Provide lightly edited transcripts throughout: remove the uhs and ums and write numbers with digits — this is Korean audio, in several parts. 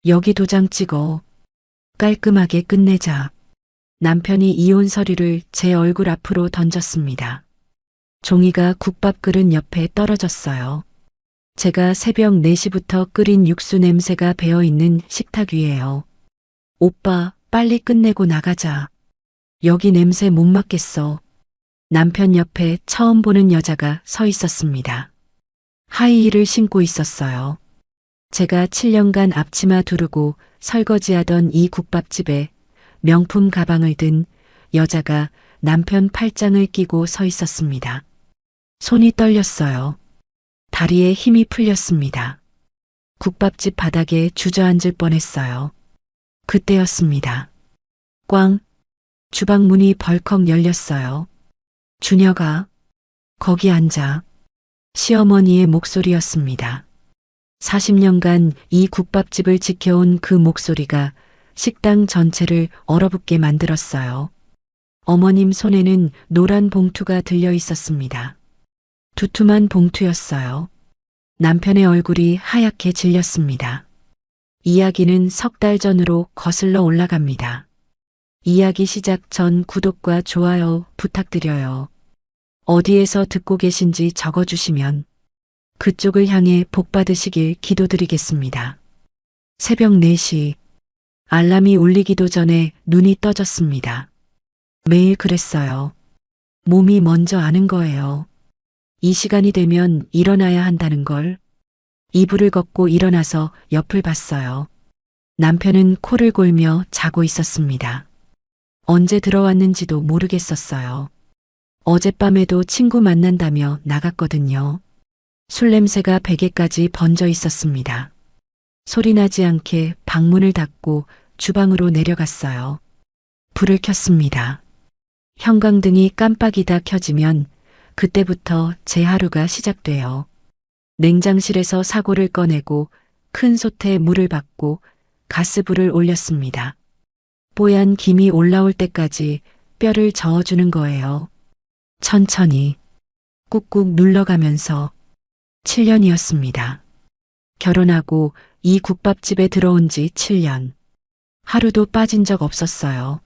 여기 도장 찍어. 깔끔하게 끝내자. 남편이 이혼 서류를 제 얼굴 앞으로 던졌습니다. 종이가 국밥 그릇 옆에 떨어졌어요. 제가 새벽 4시부터 끓인 육수 냄새가 배어있는 식탁 위에요. 오빠, 빨리 끝내고 나가자. 여기 냄새 못 맡겠어. 남편 옆에 처음 보는 여자가 서 있었습니다. 하이힐을 신고 있었어요. 제가 7년간 앞치마 두르고 설거지하던 이 국밥집에 명품 가방을 든 여자가 남편 팔짱을 끼고 서 있었습니다. 손이 떨렸어요. 다리에 힘이 풀렸습니다. 국밥집 바닥에 주저앉을 뻔했어요. 그때였습니다. 꽝! 주방 문이 벌컥 열렸어요. 준혁아, 거기 앉아. 시어머니의 목소리였습니다. 40년간 이 국밥집을 지켜온 그 목소리가 식당 전체를 얼어붙게 만들었어요. 어머님 손에는 노란 봉투가 들려 있었습니다. 두툼한 봉투였어요. 남편의 얼굴이 하얗게 질렸습니다. 이야기는 3달 전으로 거슬러 올라갑니다. 이야기 시작 전 구독과 좋아요 부탁드려요. 어디에서 듣고 계신지 적어주시면 그쪽을 향해 복 받으시길 기도드리겠습니다. 새벽 4시 알람이 울리기도 전에 눈이 떠졌습니다. 매일 그랬어요. 몸이 먼저 아는 거예요. 이 시간이 되면 일어나야 한다는 걸. 이불을 걷고 일어나서 옆을 봤어요. 남편은 코를 골며 자고 있었습니다. 언제 들어왔는지도 모르겠었어요. 어젯밤에도 친구 만난다며 나갔거든요. 술 냄새가 베개까지 번져 있었습니다. 소리나지 않게 방문을 닫고 주방으로 내려갔어요. 불을 켰습니다. 형광등이 깜빡이다 켜지면 그때부터 제 하루가 시작돼요. 냉장실에서 사골을 꺼내고 큰 솥에 물을 붓고 가스불을 올렸습니다. 뽀얀 김이 올라올 때까지 뼈를 저어주는 거예요. 천천히 꾹꾹 눌러가면서 7년이었습니다. 결혼하고 이 국밥집에 들어온 지 7년. 하루도 빠진 적 없었어요.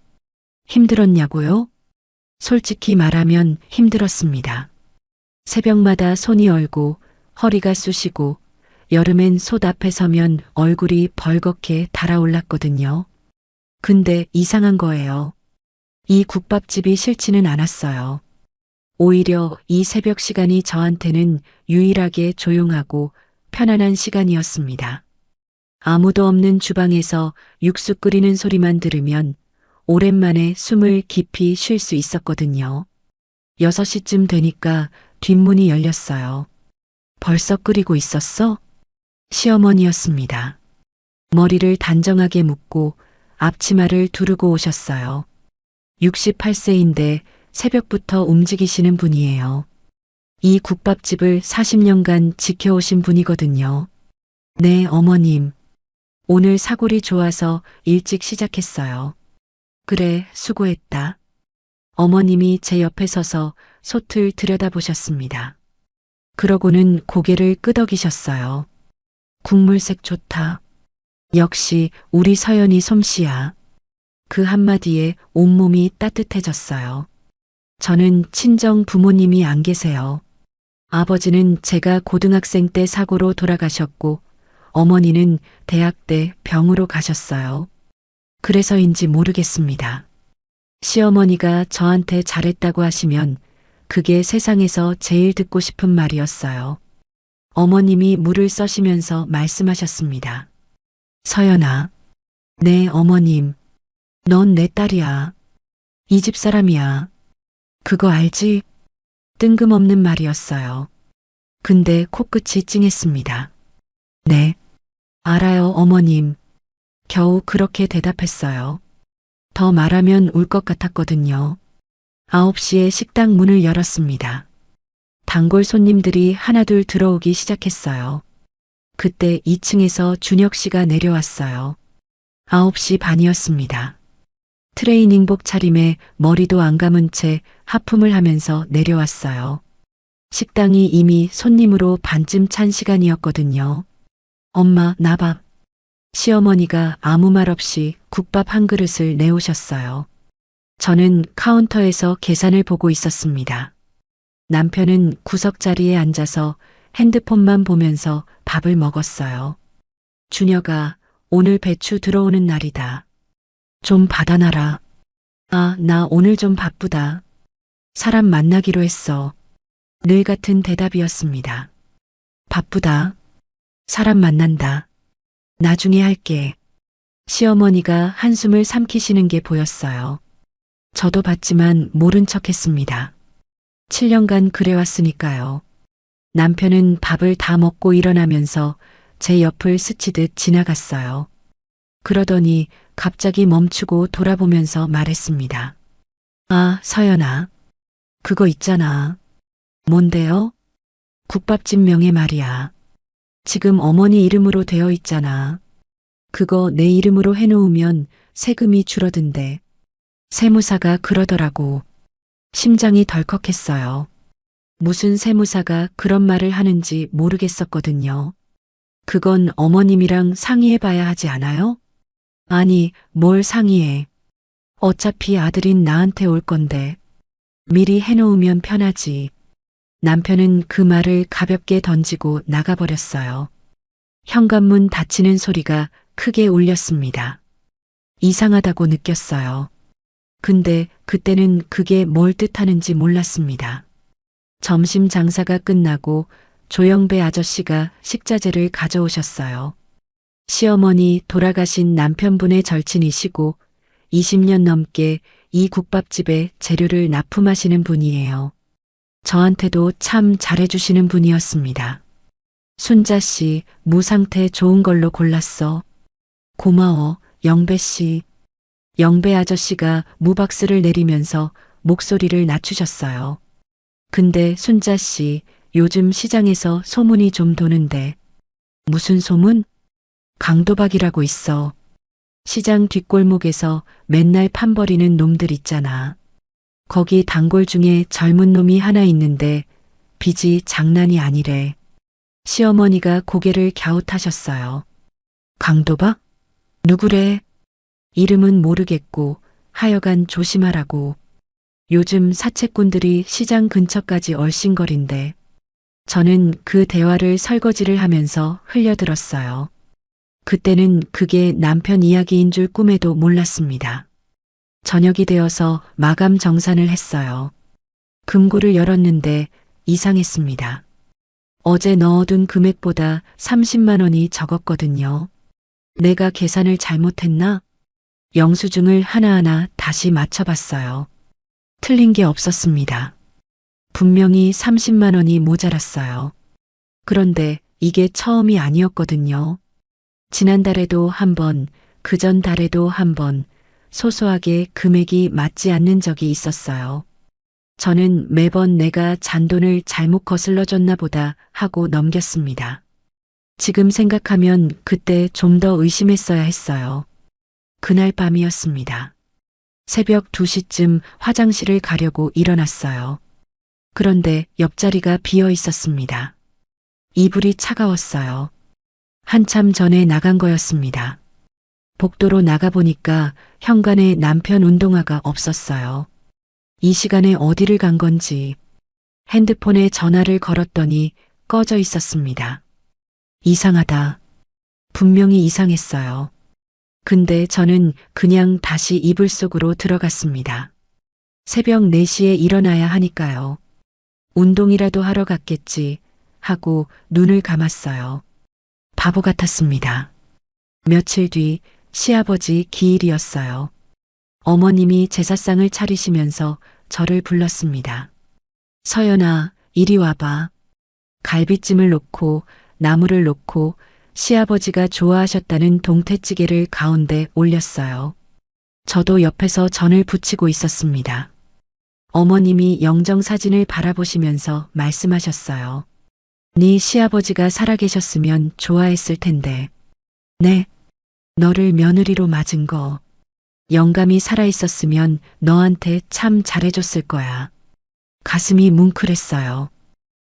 힘들었냐고요? 솔직히 말하면 힘들었습니다. 새벽마다 손이 얼고 허리가 쑤시고 여름엔 솥 앞에 서면 얼굴이 벌겋게 달아올랐거든요. 근데 이상한 거예요. 이 국밥집이 싫지는 않았어요. 오히려 이 새벽 시간이 저한테는 유일하게 조용하고 편안한 시간이었습니다. 아무도 없는 주방에서 육수 끓이는 소리만 들으면 오랜만에 숨을 깊이 쉴 수 있었거든요. 6시쯤 되니까 뒷문이 열렸어요. 벌써 끓이고 있었어? 시어머니였습니다. 머리를 단정하게 묶고 앞치마를 두르고 오셨어요. 68세인데 새벽부터 움직이시는 분이에요. 이 국밥집을 40년간 지켜오신 분이거든요. 네, 어머님. 오늘 사골이 좋아서 일찍 시작했어요. 그래, 수고했다. 어머님이 제 옆에 서서 솥을 들여다보셨습니다. 그러고는 고개를 끄덕이셨어요. 국물색 좋다. 역시 우리 서연이 솜씨야. 그 한마디에 온몸이 따뜻해졌어요. 저는 친정 부모님이 안 계세요. 아버지는 제가 고등학생 때 사고로 돌아가셨고 어머니는 대학 때 병으로 가셨어요. 그래서인지 모르겠습니다. 시어머니가 저한테 잘했다고 하시면 그게 세상에서 제일 듣고 싶은 말이었어요. 어머님이 물을 써시면서 말씀하셨습니다. 서연아. 네, 어머님. 넌 내 딸이야. 이 집 사람이야. 그거 알지? 뜬금없는 말이었어요. 근데 코끝이 찡했습니다. 네. 알아요, 어머님. 겨우 그렇게 대답했어요. 더 말하면 울 것 같았거든요. 9시에 식당 문을 열었습니다. 단골 손님들이 하나둘 들어오기 시작했어요. 그때 2층에서 준혁 씨가 내려왔어요. 9시 반이었습니다. 트레이닝복 차림에 머리도 안 감은 채 하품을 하면서 내려왔어요. 식당이 이미 손님으로 반쯤 찬 시간이었거든요. 엄마, 나 밥. 시어머니가 아무 말 없이 국밥 한 그릇을 내오셨어요. 저는 카운터에서 계산을 보고 있었습니다. 남편은 구석자리에 앉아서 핸드폰만 보면서 밥을 먹었어요. 준혁아, 오늘 배추 들어오는 날이다. 좀 받아놔라. 아, 나 오늘 좀 바쁘다. 사람 만나기로 했어. 늘 같은 대답이었습니다. 바쁘다. 사람 만난다. 나중에 할게. 시어머니가 한숨을 삼키시는 게 보였어요. 저도 봤지만 모른 척 했습니다. 7년간 그래왔으니까요. 남편은 밥을 다 먹고 일어나면서 제 옆을 스치듯 지나갔어요. 그러더니 갑자기 멈추고 돌아보면서 말했습니다. 아, 서연아. 그거 있잖아. 뭔데요? 국밥집 명예 말이야. 지금 어머니 이름으로 되어 있잖아. 그거 내 이름으로 해놓으면 세금이 줄어든대. 세무사가 그러더라고. 심장이 덜컥했어요. 무슨 세무사가 그런 말을 하는지 모르겠었거든요. 그건 어머님이랑 상의해봐야 하지 않아요? 아니, 뭘 상의해. 어차피 아들인 나한테 올 건데. 미리 해놓으면 편하지. 남편은 그 말을 가볍게 던지고 나가버렸어요. 현관문 닫히는 소리가 크게 울렸습니다. 이상하다고 느꼈어요. 근데 그때는 그게 뭘 뜻하는지 몰랐습니다. 점심 장사가 끝나고 조영배 아저씨가 식자재를 가져오셨어요. 시어머니 돌아가신 남편분의 절친이시고 20년 넘게 이 국밥집에 재료를 납품하시는 분이에요. 저한테도 참 잘해주시는 분이었습니다. 순자 씨, 무 상태 좋은 걸로 골랐어. 고마워, 영배 씨. 영배 아저씨가 무박스를 내리면서 목소리를 낮추셨어요. 근데 순자 씨, 요즘 시장에서 소문이 좀 도는데. 무슨 소문? 강도박이라고 있어. 시장 뒷골목에서 맨날 판버리는 놈들 있잖아. 거기 단골 중에 젊은 놈이 하나 있는데 빚이 장난이 아니래. 시어머니가 고개를 갸웃하셨어요. 강도박? 누구래? 이름은 모르겠고 하여간 조심하라고. 요즘 사채꾼들이 시장 근처까지 얼씬거린대. 저는 그 대화를 설거지를 하면서 흘려들었어요. 그때는 그게 남편 이야기인 줄 꿈에도 몰랐습니다. 저녁이 되어서 마감 정산을 했어요. 금고를 열었는데 이상했습니다. 어제 넣어둔 금액보다 30만 원이 적었거든요. 내가 계산을 잘못했나? 영수증을 하나하나 다시 맞춰봤어요. 틀린 게 없었습니다. 분명히 30만 원이 모자랐어요. 그런데 이게 처음이 아니었거든요. 지난달에도 한 번, 그전 달에도 한 번, 소소하게 금액이 맞지 않는 적이 있었어요. 저는 매번 내가 잔돈을 잘못 거슬러 줬나 보다 하고 넘겼습니다. 지금 생각하면 그때 좀 더 의심했어야 했어요. 그날 밤이었습니다. 새벽 2시쯤 화장실을 가려고 일어났어요. 그런데 옆자리가 비어 있었습니다. 이불이 차가웠어요. 한참 전에 나간 거였습니다. 복도로 나가보니까 현관에 남편 운동화가 없었어요. 이 시간에 어디를 간 건지 핸드폰에 전화를 걸었더니 꺼져 있었습니다. 이상하다. 분명히 이상했어요. 근데 저는 그냥 다시 이불 속으로 들어갔습니다. 새벽 4시에 일어나야 하니까요. 운동이라도 하러 갔겠지 하고 눈을 감았어요. 바보 같았습니다. 며칠 뒤 시아버지 기일이었어요. 어머님이 제사상을 차리시면서 저를 불렀습니다. 서연아, 이리 와봐. 갈비찜을 놓고 나물을 놓고 시아버지가 좋아하셨다는 동태찌개를 가운데 올렸어요. 저도 옆에서 전을 부치고 있었습니다. 어머님이 영정사진을 바라보시면서 말씀하셨어요. 네 시아버지가 살아계셨으면 좋아했을 텐데. 네, 너를 며느리로 맞은 거. 영감이 살아있었으면 너한테 참 잘해줬을 거야. 가슴이 뭉클했어요.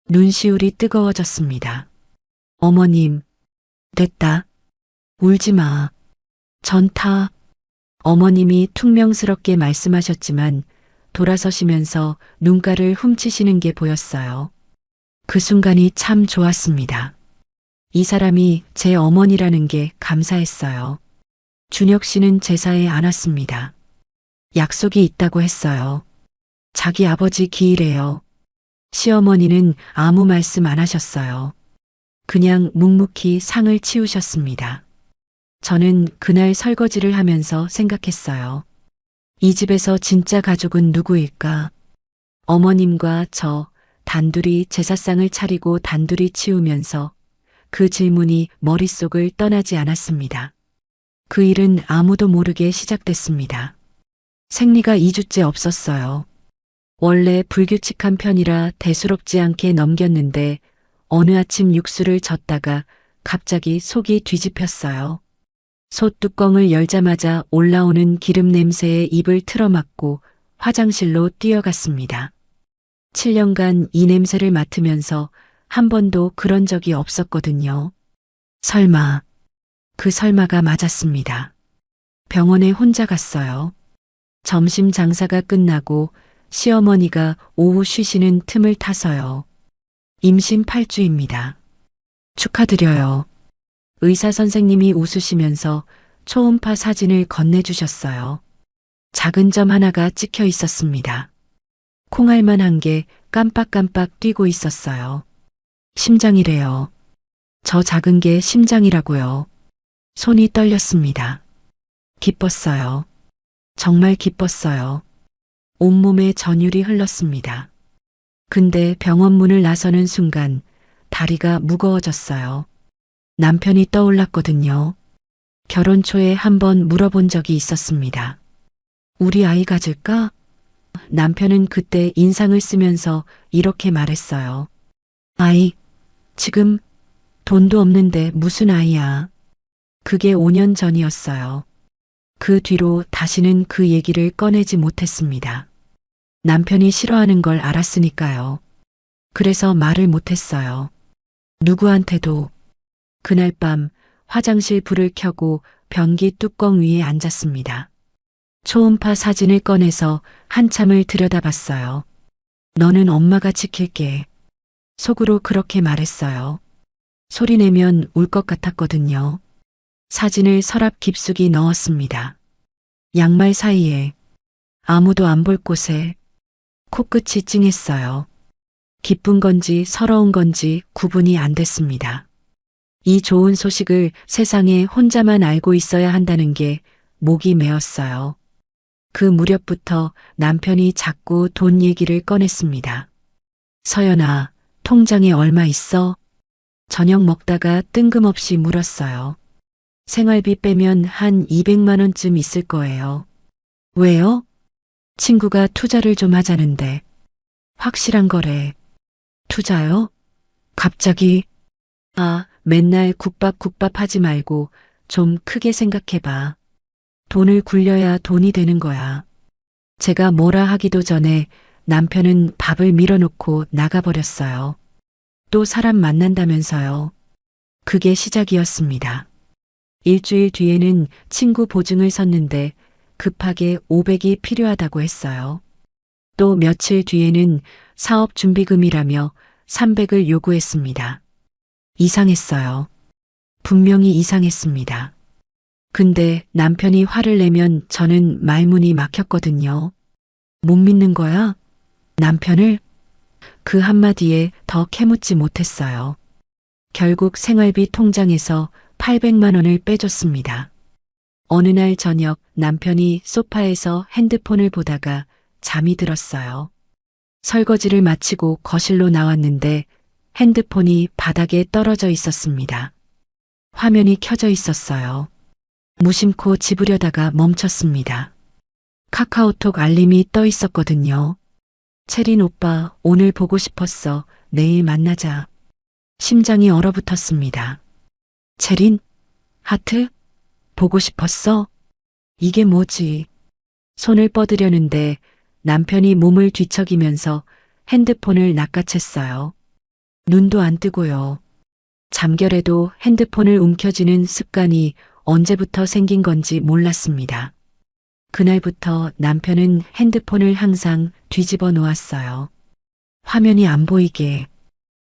눈시울이 뜨거워졌습니다. 어머님, 됐다. 울지 마. 전타. 어머님이 퉁명스럽게 말씀하셨지만 돌아서시면서 눈가를 훔치시는 게 보였어요. 그 순간이 참 좋았습니다. 이 사람이 제 어머니라는 게 감사했어요. 준혁 씨는 제사에 안 왔습니다. 약속이 있다고 했어요. 자기 아버지 기일에요. 시어머니는 아무 말씀 안 하셨어요. 그냥 묵묵히 상을 치우셨습니다. 저는 그날 설거지를 하면서 생각했어요. 이 집에서 진짜 가족은 누구일까? 어머님과 저 단둘이 제사상을 차리고 단둘이 치우면서 그 질문이 머릿속을 떠나지 않았습니다. 그 일은 아무도 모르게 시작됐습니다. 생리가 2주째 없었어요. 원래 불규칙한 편이라 대수롭지 않게 넘겼는데 어느 아침 육수를 젓다가 갑자기 속이 뒤집혔어요. 솥 뚜껑을 열자마자 올라오는 기름 냄새에 입을 틀어막고 화장실로 뛰어갔습니다. 7년간 이 냄새를 맡으면서 한 번도 그런 적이 없었거든요. 설마, 그 설마가 맞았습니다. 병원에 혼자 갔어요. 점심 장사가 끝나고 시어머니가 오후 쉬시는 틈을 타서요. 임신 8주입니다. 축하드려요. 의사 선생님이 웃으시면서 초음파 사진을 건네주셨어요. 작은 점 하나가 찍혀 있었습니다. 콩알만한 게 깜빡깜빡 뛰고 있었어요. 심장이래요. 저 작은 게 심장이라고요. 손이 떨렸습니다. 기뻤어요. 정말 기뻤어요. 온몸에 전율이 흘렀습니다. 근데 병원 문을 나서는 순간 다리가 무거워졌어요. 남편이 떠올랐거든요. 결혼 초에 한번 물어본 적이 있었습니다. 우리 아이 가질까? 남편은 그때 인상을 쓰면서 이렇게 말했어요. 아이, 지금 돈도 없는데 무슨 아이야. 그게 5년 전이었어요. 그 뒤로 다시는 그 얘기를 꺼내지 못했습니다. 남편이 싫어하는 걸 알았으니까요. 그래서 말을 못했어요. 누구한테도. 그날 밤 화장실 불을 켜고 변기 뚜껑 위에 앉았습니다. 초음파 사진을 꺼내서 한참을 들여다봤어요. 너는 엄마가 지킬게. 속으로 그렇게 말했어요. 소리내면 울 것 같았거든요. 사진을 서랍 깊숙이 넣었습니다. 양말 사이에, 아무도 안 볼 곳에, 코끝이 찡했어요. 기쁜 건지 서러운 건지 구분이 안 됐습니다. 이 좋은 소식을 세상에 혼자만 알고 있어야 한다는 게 목이 메었어요. 그 무렵부터 남편이 자꾸 돈 얘기를 꺼냈습니다. 서연아, 통장에 얼마 있어? 저녁 먹다가 뜬금없이 물었어요. 생활비 빼면 한 200만 원쯤 있을 거예요. 왜요? 친구가 투자를 좀 하자는데. 확실한 거래. 투자요? 갑자기? 아, 맨날 국밥 하지 말고 좀 크게 생각해봐. 돈을 굴려야 돈이 되는 거야. 제가 뭐라 하기도 전에 남편은 밥을 밀어놓고 나가버렸어요. 또 사람 만난다면서요. 그게 시작이었습니다. 일주일 뒤에는 친구 보증을 섰는데 급하게 500이 필요하다고 했어요. 또 며칠 뒤에는 사업 준비금이라며 300을 요구했습니다. 이상했어요. 분명히 이상했습니다. 근데 남편이 화를 내면 저는 말문이 막혔거든요. 못 믿는 거야? 남편을? 그 한마디에 더 캐묻지 못했어요. 결국 생활비 통장에서 800만 원을 빼줬습니다. 어느 날 저녁 남편이 소파에서 핸드폰을 보다가 잠이 들었어요. 설거지를 마치고 거실로 나왔는데 핸드폰이 바닥에 떨어져 있었습니다. 화면이 켜져 있었어요. 무심코 집으려다가 멈췄습니다. 카카오톡 알림이 떠 있었거든요. 채린 오빠, 오늘 보고 싶었어. 내일 만나자. 심장이 얼어붙었습니다. 채린? 하트? 보고 싶었어? 이게 뭐지? 손을 뻗으려는데 남편이 몸을 뒤척이면서 핸드폰을 낚아챘어요. 눈도 안 뜨고요. 잠결에도 핸드폰을 움켜쥐는 습관이 언제부터 생긴 건지 몰랐습니다. 그날부터 남편은 핸드폰을 항상 뒤집어 놓았어요. 화면이 안 보이게.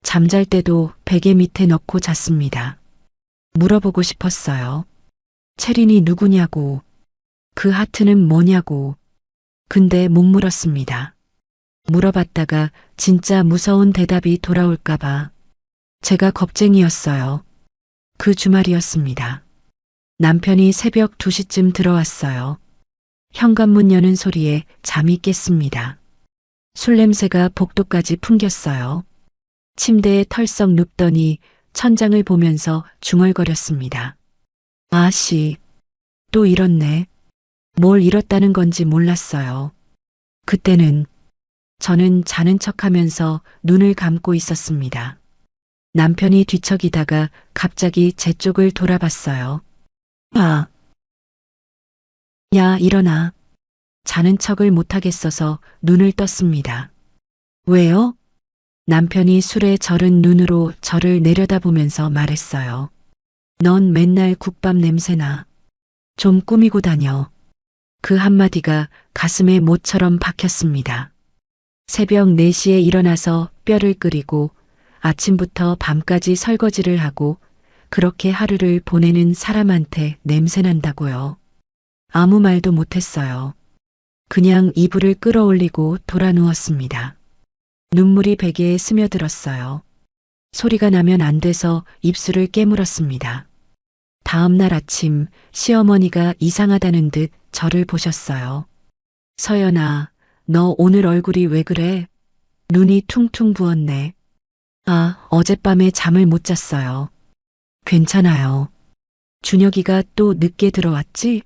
잠잘 때도 베개 밑에 넣고 잤습니다. 물어보고 싶었어요. 채린이 누구냐고. 그 하트는 뭐냐고. 근데 못 물었습니다. 물어봤다가 진짜 무서운 대답이 돌아올까봐. 제가 겁쟁이였어요. 그 주말이었습니다. 남편이 새벽 2시쯤 들어왔어요. 현관문 여는 소리에 잠이 깼습니다. 술 냄새가 복도까지 풍겼어요. 침대에 털썩 눕더니 천장을 보면서 중얼거렸습니다. 아씨, 또 잃었네. 뭘 잃었다는 건지 몰랐어요. 그때는 저는 자는 척하면서 눈을 감고 있었습니다. 남편이 뒤척이다가 갑자기 제 쪽을 돌아봤어요. 아, 야, 일어나. 자는 척을 못하겠어서 눈을 떴습니다. 왜요? 남편이 술에 절은 눈으로 저를 내려다보면서 말했어요. 넌 맨날 국밥 냄새나. 좀 꾸미고 다녀. 그 한마디가 가슴에 못처럼 박혔습니다. 새벽 4시에 일어나서 뼈를 끓이고 아침부터 밤까지 설거지를 하고 그렇게 하루를 보내는 사람한테 냄새난다고요. 아무 말도 못했어요. 그냥 이불을 끌어올리고 돌아 누웠습니다. 눈물이 베개에 스며들었어요. 소리가 나면 안 돼서 입술을 깨물었습니다. 다음 날 아침 시어머니가 이상하다는 듯 저를 보셨어요. 서연아, 너 오늘 얼굴이 왜 그래? 눈이 퉁퉁 부었네. 아, 어젯밤에 잠을 못 잤어요. 괜찮아요. 준혁이가 또 늦게 들어왔지?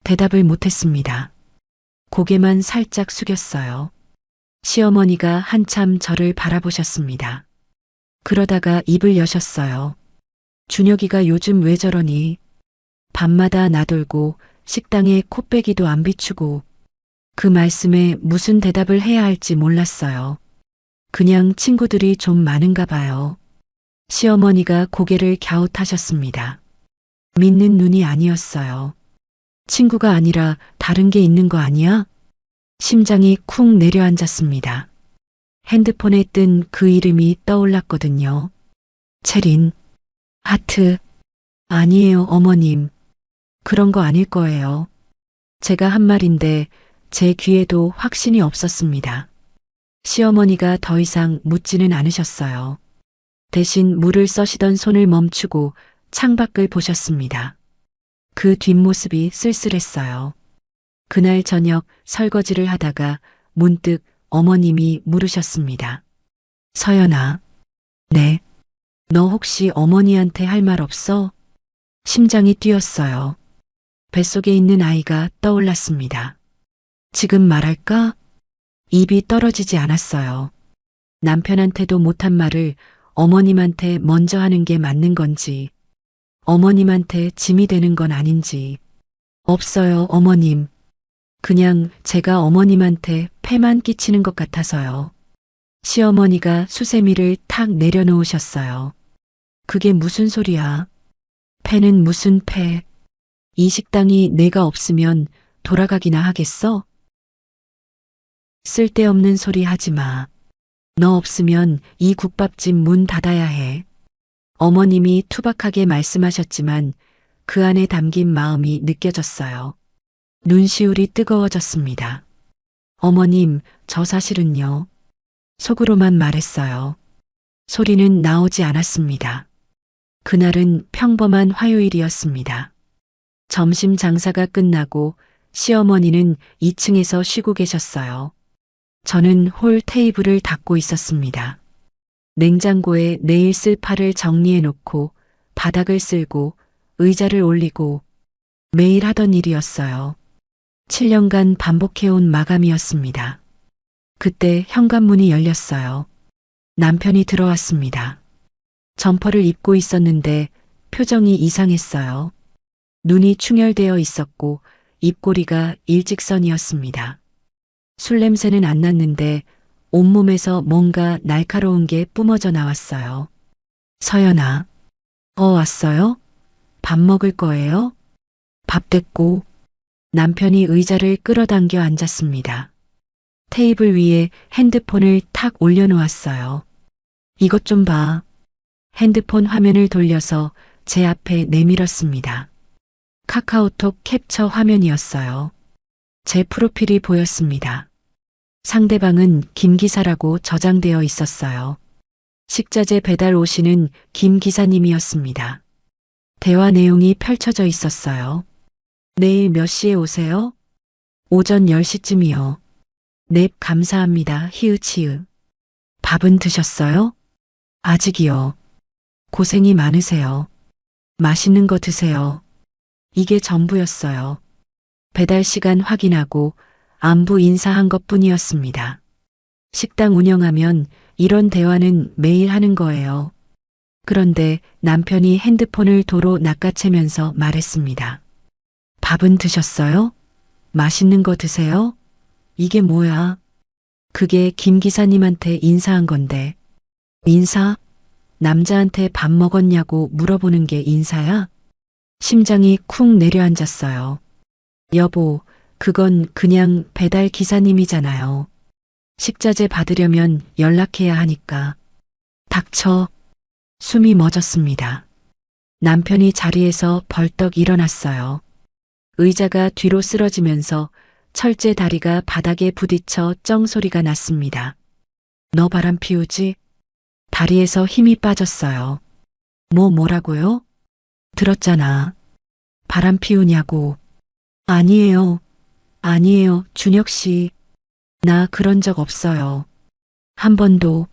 대답을 못했습니다. 고개만 살짝 숙였어요. 시어머니가 한참 저를 바라보셨습니다. 그러다가 입을 여셨어요. 준혁이가 요즘 왜 저러니? 밤마다 나돌고 식당에 코빼기도 안 비추고. 그 말씀에 무슨 대답을 해야 할지 몰랐어요. 그냥 친구들이 좀 많은가 봐요. 시어머니가 고개를 갸웃하셨습니다. 믿는 눈이 아니었어요. 친구가 아니라 다른 게 있는 거 아니야? 심장이 쿵 내려앉았습니다. 핸드폰에 뜬 그 이름이 떠올랐거든요. 채린. 하트. 아니에요, 어머님. 그런 거 아닐 거예요. 제가 한 말인데 제 귀에도 확신이 없었습니다. 시어머니가 더 이상 묻지는 않으셨어요. 대신 물을 써시던 손을 멈추고 창밖을 보셨습니다. 그 뒷모습이 쓸쓸했어요. 그날 저녁 설거지를 하다가 문득 어머님이 물으셨습니다. 서연아. 네. 너 혹시 어머니한테 할 말 없어? 심장이 뛰었어요. 뱃속에 있는 아이가 떠올랐습니다. 지금 말할까? 입이 떨어지지 않았어요. 남편한테도 못한 말을 어머님한테 먼저 하는 게 맞는 건지, 어머님한테 짐이 되는 건 아닌지. 없어요, 어머님. 그냥 제가 어머님한테 폐만 끼치는 것 같아서요. 시어머니가 수세미를 탁 내려놓으셨어요. 그게 무슨 소리야? 폐는 무슨 폐? 이 식당이 내가 없으면 돌아가기나 하겠어? 쓸데없는 소리 하지 마. 너 없으면 이 국밥집 문 닫아야 해. 어머님이 투박하게 말씀하셨지만 그 안에 담긴 마음이 느껴졌어요. 눈시울이 뜨거워졌습니다. 어머님, 저 사실은요. 속으로만 말했어요. 소리는 나오지 않았습니다. 그날은 평범한 화요일이었습니다. 점심 장사가 끝나고 시어머니는 2층에서 쉬고 계셨어요. 저는 홀 테이블을 닦고 있었습니다. 냉장고에 내일 쓸 파를 정리해 놓고 바닥을 쓸고 의자를 올리고 매일 하던 일이었어요. 7년간 반복해온 마감이었습니다. 그때 현관문이 열렸어요. 남편이 들어왔습니다. 점퍼를 입고 있었는데 표정이 이상했어요. 눈이 충혈되어 있었고 입꼬리가 일직선이었습니다. 술 냄새는 안 났는데 온몸에서 뭔가 날카로운 게 뿜어져 나왔어요. 서연아. 왔어요? 밥 먹을 거예요? 밥 됐고. 남편이 의자를 끌어당겨 앉았습니다. 테이블 위에 핸드폰을 탁 올려놓았어요. 이것 좀 봐. 핸드폰 화면을 돌려서 제 앞에 내밀었습니다. 카카오톡 캡처 화면이었어요. 제 프로필이 보였습니다. 상대방은 김 기사라고 저장되어 있었어요. 식자재 배달 오시는 김 기사님이었습니다. 대화 내용이 펼쳐져 있었어요. 내일 몇 시에 오세요? 오전 10시쯤이요. 넵, 감사합니다. 히읗히읗. 밥은 드셨어요? 아직이요. 고생이 많으세요. 맛있는 거 드세요. 이게 전부였어요. 배달 시간 확인하고 안부 인사한 것뿐이었습니다. 식당 운영하면 이런 대화는 매일 하는 거예요. 그런데 남편이 핸드폰을 도로 낚아채면서 말했습니다. 밥은 드셨어요? 맛있는 거 드세요? 이게 뭐야? 그게 김 기사님한테 인사한 건데. 인사? 남자한테 밥 먹었냐고 물어보는 게 인사야? 심장이 쿵 내려앉았어요. 여보, 그건 그냥 배달 기사님이잖아요. 식자재 받으려면 연락해야 하니까. 닥쳐. 숨이 멎었습니다. 남편이 자리에서 벌떡 일어났어요. 의자가 뒤로 쓰러지면서 철제 다리가 바닥에 부딪혀 쩡 소리가 났습니다. 너 바람 피우지? 다리에서 힘이 빠졌어요. 뭐라고요? 들었잖아. 바람 피우냐고. 아니에요. 아니에요, 준혁 씨. 나 그런 적 없어요. 한 번도.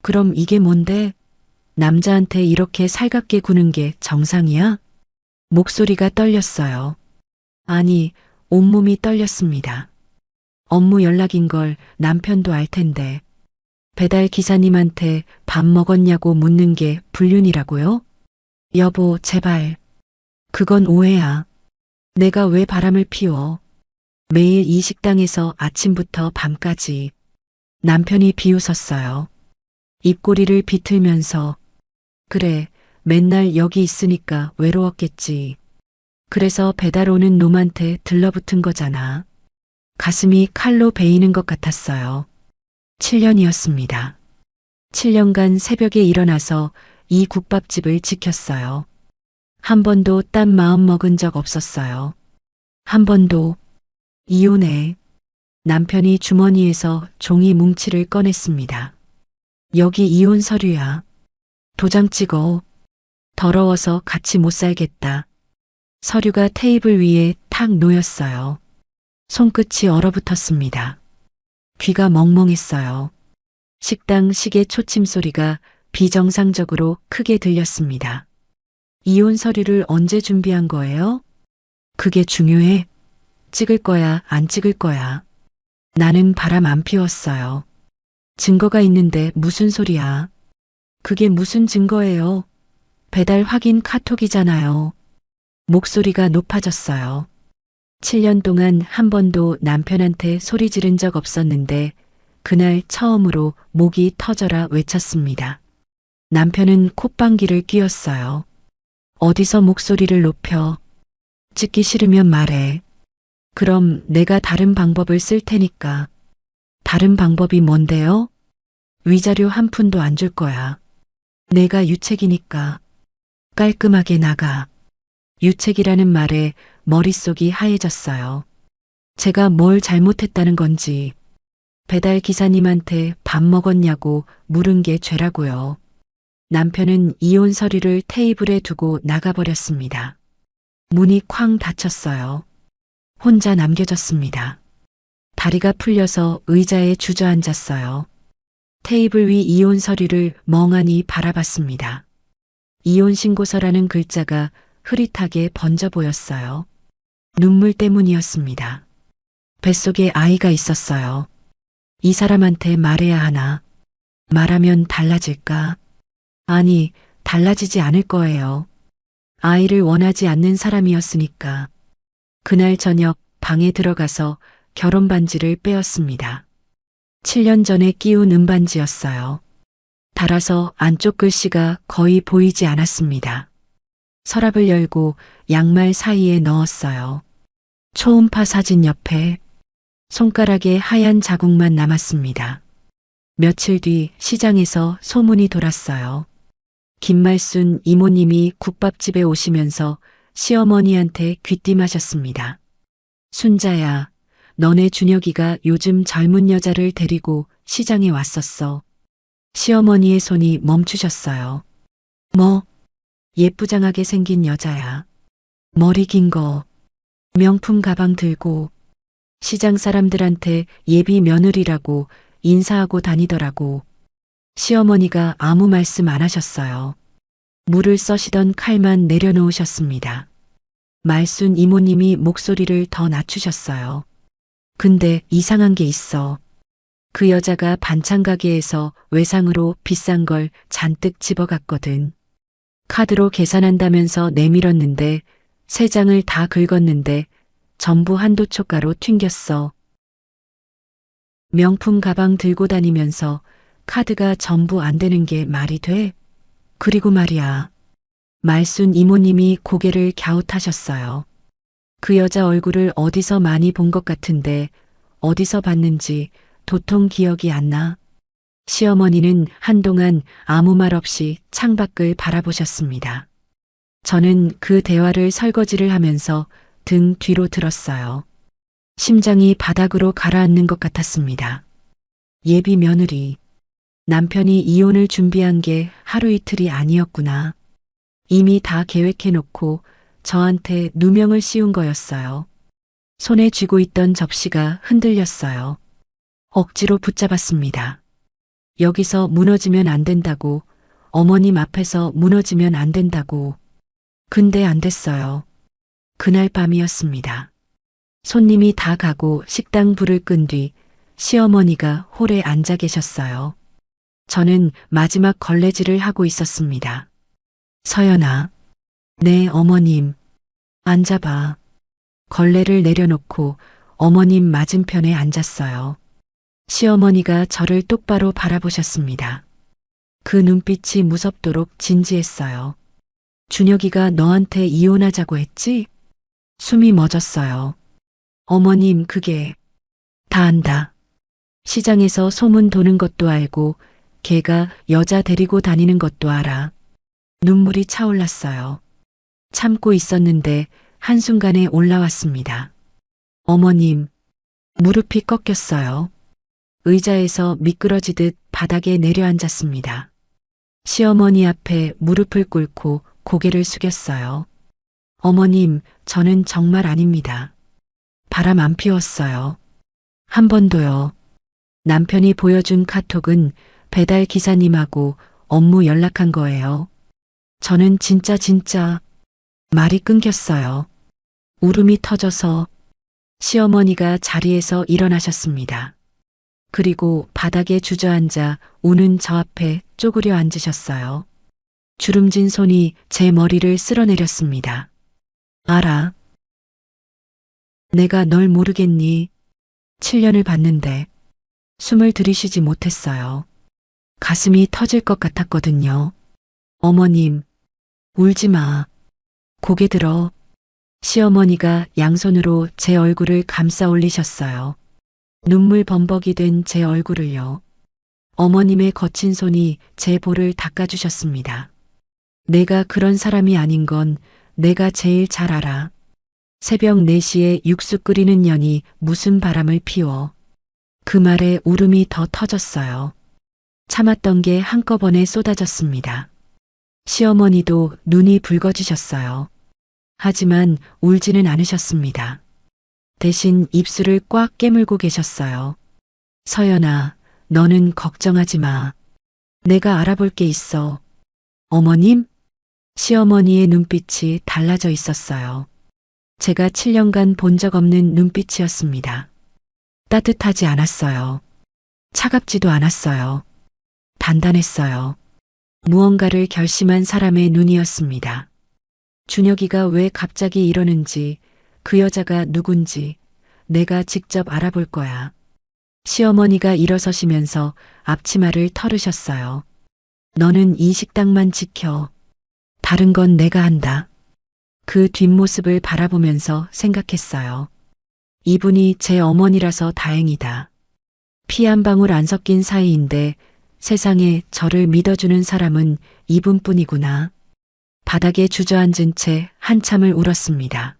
그럼 이게 뭔데? 남자한테 이렇게 살갑게 구는 게 정상이야? 목소리가 떨렸어요. 아니, 온몸이 떨렸습니다. 업무 연락인 걸 남편도 알 텐데. 배달 기사님한테 밥 먹었냐고 묻는 게 불륜이라고요? 여보, 제발. 그건 오해야. 내가 왜 바람을 피워? 매일 이 식당에서 아침부터 밤까지. 남편이 비웃었어요. 입꼬리를 비틀면서. 그래, 맨날 여기 있으니까 외로웠겠지. 그래서 배달 오는 놈한테 들러붙은 거잖아. 가슴이 칼로 베이는 것 같았어요. 7년이었습니다. 7년간 새벽에 일어나서 이 국밥집을 지켰어요. 한 번도 딴 마음 먹은 적 없었어요. 한 번도. 이혼해. 남편이 주머니에서 종이 뭉치를 꺼냈습니다. 여기 이혼 서류야. 도장 찍어. 더러워서 같이 못 살겠다. 서류가 테이블 위에 탁 놓였어요. 손끝이 얼어붙었습니다. 귀가 멍멍했어요. 식당 시계 초침 소리가 비정상적으로 크게 들렸습니다. 이혼 서류를 언제 준비한 거예요? 그게 중요해? 찍을 거야, 안 찍을 거야? 나는 바람 안 피웠어요. 증거가 있는데 무슨 소리야? 그게 무슨 증거예요? 배달 확인 카톡이잖아요. 목소리가 높아졌어요. 7년 동안 한 번도 남편한테 소리 지른 적 없었는데 그날 처음으로 목이 터져라 외쳤습니다. 남편은 콧방귀를 뀌었어요. 어디서 목소리를 높여? 찍기 싫으면 말해. 그럼 내가 다른 방법을 쓸 테니까. 다른 방법이 뭔데요? 위자료 한 푼도 안 줄 거야. 내가 유책이니까. 깔끔하게 나가. 유책이라는 말에 머릿속이 하얘졌어요. 제가 뭘 잘못했다는 건지. 배달 기사님한테 밥 먹었냐고 물은 게 죄라고요. 남편은 이혼 서류를 테이블에 두고 나가버렸습니다. 문이 쾅 닫혔어요. 혼자 남겨졌습니다. 다리가 풀려서 의자에 주저앉았어요. 테이블 위 이혼 서류를 멍하니 바라봤습니다. 이혼 신고서라는 글자가 흐릿하게 번져 보였어요. 눈물 때문이었습니다. 뱃속에 아이가 있었어요. 이 사람한테 말해야 하나? 말하면 달라질까? 아니, 달라지지 않을 거예요. 아이를 원하지 않는 사람이었으니까. 그날 저녁 방에 들어가서 결혼 반지를 빼었습니다. 7년 전에 끼운 은반지였어요. 달아서 안쪽 글씨가 거의 보이지 않았습니다. 서랍을 열고 양말 사이에 넣었어요. 초음파 사진 옆에 손가락에 하얀 자국만 남았습니다. 며칠 뒤 시장에서 소문이 돌았어요. 김말순 이모님이 국밥집에 오시면서 시어머니한테 귀띔하셨습니다. 순자야, 너네 준혁이가 요즘 젊은 여자를 데리고 시장에 왔었어. 시어머니의 손이 멈추셨어요. 뭐? 예쁘장하게 생긴 여자야. 머리 긴 거, 명품 가방 들고 시장 사람들한테 예비 며느리라고 인사하고 다니더라고. 시어머니가 아무 말씀 안 하셨어요. 물을 써시던 칼만 내려놓으셨습니다. 말순 이모님이 목소리를 더 낮추셨어요. 근데 이상한 게 있어. 그 여자가 반찬 가게에서 외상으로 비싼 걸 잔뜩 집어갔거든. 카드로 계산한다면서 내밀었는데 3장을 다 긁었는데 전부 한도초가로 튕겼어. 명품 가방 들고 다니면서 카드가 전부 안 되는 게 말이 돼? 그리고 말이야. 말순 이모님이 고개를 갸웃하셨어요. 그 여자 얼굴을 어디서 많이 본 것 같은데 어디서 봤는지 도통 기억이 안 나. 시어머니는 한동안 아무 말 없이 창밖을 바라보셨습니다. 저는 그 대화를 설거지를 하면서 등 뒤로 들었어요. 심장이 바닥으로 가라앉는 것 같았습니다. 예비 며느리. 남편이 이혼을 준비한 게 하루 이틀이 아니었구나. 이미 다 계획해놓고 저한테 누명을 씌운 거였어요. 손에 쥐고 있던 접시가 흔들렸어요. 억지로 붙잡았습니다. 여기서 무너지면 안 된다고, 어머님 앞에서 무너지면 안 된다고. 근데 안 됐어요. 그날 밤이었습니다. 손님이 다 가고 식당 불을 끈 뒤 시어머니가 홀에 앉아 계셨어요. 저는 마지막 걸레질을 하고 있었습니다. 서연아, 네 어머님, 앉아봐. 걸레를 내려놓고 어머님 맞은편에 앉았어요. 시어머니가 저를 똑바로 바라보셨습니다. 그 눈빛이 무섭도록 진지했어요. 준혁이가 너한테 이혼하자고 했지? 숨이 멎었어요. 어머님 그게 다 안다. 시장에서 소문 도는 것도 알고 걔가 여자 데리고 다니는 것도 알아. 눈물이 차올랐어요. 참고 있었는데 한순간에 올라왔습니다. 어머님, 무릎이 꺾였어요. 의자에서 미끄러지듯 바닥에 내려앉았습니다. 시어머니 앞에 무릎을 꿇고 고개를 숙였어요. 어머님, 저는 정말 아닙니다. 바람 안 피웠어요. 한 번도요. 남편이 보여준 카톡은 배달 기사님하고 업무 연락한 거예요. 저는 진짜 말이 끊겼어요. 울음이 터져서 시어머니가 자리에서 일어나셨습니다. 그리고 바닥에 주저앉아 우는 저 앞에 쪼그려 앉으셨어요. 주름진 손이 제 머리를 쓸어내렸습니다. 알아. 내가 널 모르겠니? 7년을 봤는데 숨을 들이쉬지 못했어요. 가슴이 터질 것 같았거든요. 어머님, 울지 마. 고개 들어. 시어머니가 양손으로 제 얼굴을 감싸 올리셨어요. 눈물 범벅이 된 제 얼굴을요. 어머님의 거친 손이 제 볼을 닦아주셨습니다. 내가 그런 사람이 아닌 건 내가 제일 잘 알아. 새벽 4시에 육수 끓이는 년이 무슨 바람을 피워. 그 말에 울음이 더 터졌어요. 참았던 게 한꺼번에 쏟아졌습니다. 시어머니도 눈이 붉어지셨어요. 하지만 울지는 않으셨습니다. 대신 입술을 꽉 깨물고 계셨어요. 서연아, 너는 걱정하지 마. 내가 알아볼 게 있어. 어머님? 시어머니의 눈빛이 달라져 있었어요. 제가 7년간 본 적 없는 눈빛이었습니다. 따뜻하지 않았어요. 차갑지도 않았어요. 단단했어요. 무언가를 결심한 사람의 눈이었습니다. 준혁이가 왜 갑자기 이러는지, 그 여자가 누군지 내가 직접 알아볼 거야. 시어머니가 일어서시면서 앞치마를 털으셨어요. 너는 이 식당만 지켜. 다른 건 내가 한다. 그 뒷모습을 바라보면서 생각했어요. 이분이 제 어머니라서 다행이다. 피 한 방울 안 섞인 사이인데 세상에 저를 믿어주는 사람은 이분뿐이구나. 바닥에 주저앉은 채 한참을 울었습니다.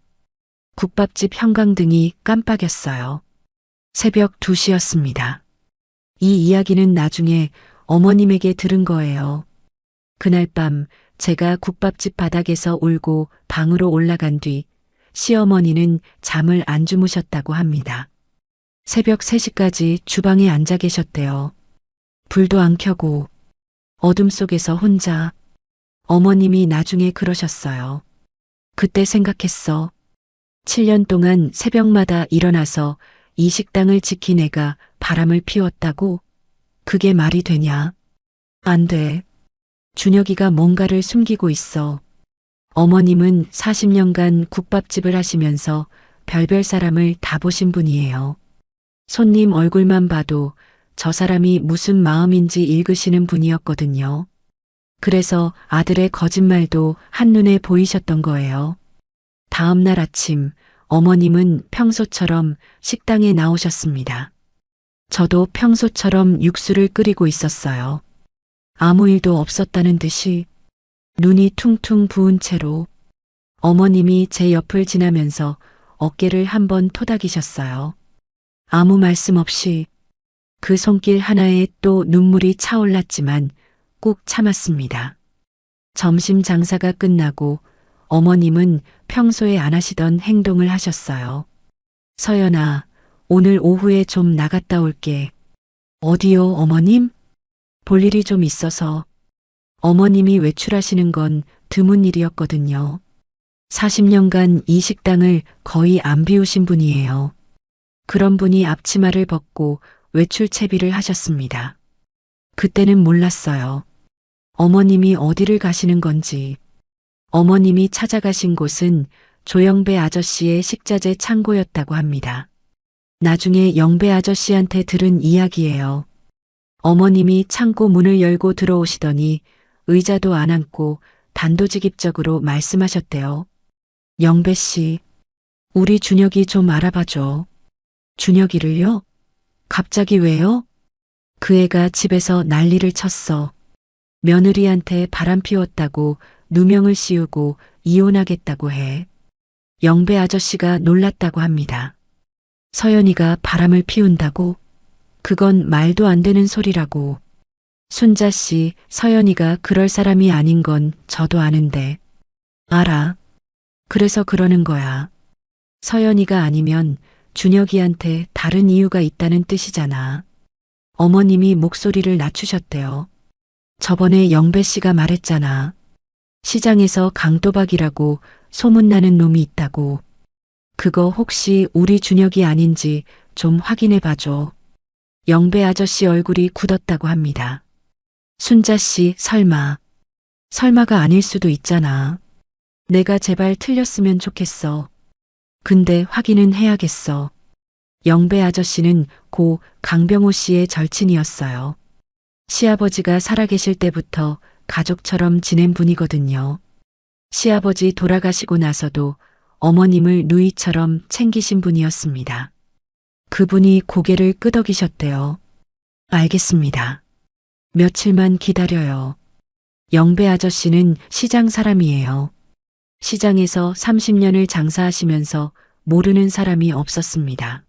국밥집 형광등이 깜빡였어요. 새벽 2시였습니다. 이 이야기는 나중에 어머님에게 들은 거예요. 그날 밤 제가 국밥집 바닥에서 울고 방으로 올라간 뒤 시어머니는 잠을 안 주무셨다고 합니다. 새벽 3시까지 주방에 앉아 계셨대요. 불도 안 켜고 어둠 속에서 혼자. 어머님이 나중에 그러셨어요. 그때 생각했어. 7년 동안 새벽마다 일어나서 이 식당을 지킨 애가 바람을 피웠다고? 그게 말이 되냐? 안 돼. 준혁이가 뭔가를 숨기고 있어. 어머님은 40년간 국밥집을 하시면서 별별 사람을 다 보신 분이에요. 손님 얼굴만 봐도 저 사람이 무슨 마음인지 읽으시는 분이었거든요. 그래서 아들의 거짓말도 한눈에 보이셨던 거예요. 다음 날 아침 어머님은 평소처럼 식당에 나오셨습니다. 저도 평소처럼 육수를 끓이고 있었어요. 아무 일도 없었다는 듯이 눈이 퉁퉁 부은 채로 어머님이 제 옆을 지나면서 어깨를 한번 토닥이셨어요. 아무 말씀 없이 그 손길 하나에 또 눈물이 차올랐지만 꾹 참았습니다. 점심 장사가 끝나고 어머님은 평소에 안 하시던 행동을 하셨어요. 서연아, 오늘 오후에 좀 나갔다 올게. 어디요, 어머님? 볼 일이 좀 있어서. 어머님이 외출하시는 건 드문 일이었거든요. 40년간 이 식당을 거의 안 비우신 분이에요. 그런 분이 앞치마를 벗고 외출 채비를 하셨습니다. 그때는 몰랐어요. 어머님이 어디를 가시는 건지. 어머님이 찾아가신 곳은 조영배 아저씨의 식자재 창고였다고 합니다. 나중에 영배 아저씨한테 들은 이야기예요. 어머님이 창고 문을 열고 들어오시더니 의자도 안 앉고 단도직입적으로 말씀하셨대요. 영배 씨, 우리 준혁이 좀 알아봐줘. 준혁이를요? 갑자기 왜요? 그 애가 집에서 난리를 쳤어. 며느리한테 바람 피웠다고 누명을 씌우고 이혼하겠다고 해. 영배 아저씨가 놀랐다고 합니다. 서연이가 바람을 피운다고? 그건 말도 안 되는 소리라고. 순자 씨, 서연이가 그럴 사람이 아닌 건 저도 아는데. 알아. 그래서 그러는 거야. 서연이가 아니면 준혁이한테 다른 이유가 있다는 뜻이잖아. 어머님이 목소리를 낮추셨대요. 저번에 영배 씨가 말했잖아. 시장에서 강도박이라고 소문나는 놈이 있다고. 그거 혹시 우리 준혁이 아닌지 좀 확인해 봐줘. 영배 아저씨 얼굴이 굳었다고 합니다. 순자 씨, 설마가 아닐 수도 있잖아. 내가 제발 틀렸으면 좋겠어. 근데 확인은 해야겠어. 영배 아저씨는 고 강병호 씨의 절친이었어요. 시아버지가 살아계실 때부터 가족처럼 지낸 분이거든요. 시아버지 돌아가시고 나서도 어머님을 누이처럼 챙기신 분이었습니다. 그분이 고개를 끄덕이셨대요. 알겠습니다. 며칠만 기다려요. 영배 아저씨는 시장 사람이에요. 시장에서 30년을 장사하시면서 모르는 사람이 없었습니다.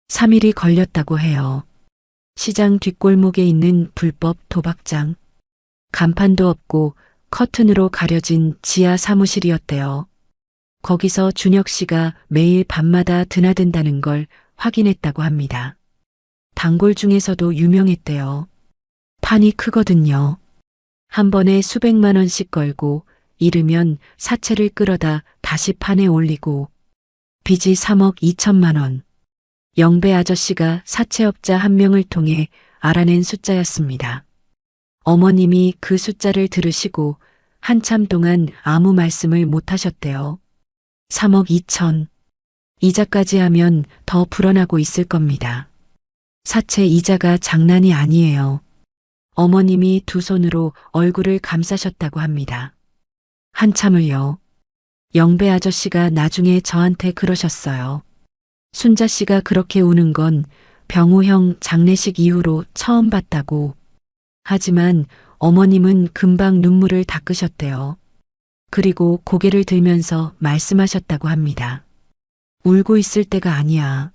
3일이 걸렸다고 해요. 시장 뒷골목에 있는 불법 도박장. 간판도 없고 커튼으로 가려진 지하 사무실이었대요. 거기서 준혁 씨가 매일 밤마다 드나든다는 걸 확인했다고 합니다. 단골 중에서도 유명했대요. 판이 크거든요. 한 번에 수백만 원씩 걸고 잃으면 사채를 끌어다 다시 판에 올리고 빚이 3억 2천만 원. 영배 아저씨가 사채업자 한 명을 통해 알아낸 숫자였습니다. 어머님이 그 숫자를 들으시고 한참 동안 아무 말씀을 못 하셨대요. 3억 2천. 이자까지 하면 더 불어나고 있을 겁니다. 사채 이자가 장난이 아니에요. 어머님이 두 손으로 얼굴을 감싸셨다고 합니다. 한참을요. 영배 아저씨가 나중에 저한테 그러셨어요. 순자 씨가 그렇게 우는 건 병우형 장례식 이후로 처음 봤다고. 하지만 어머님은 금방 눈물을 닦으셨대요. 그리고 고개를 들면서 말씀하셨다고 합니다. 울고 있을 때가 아니야.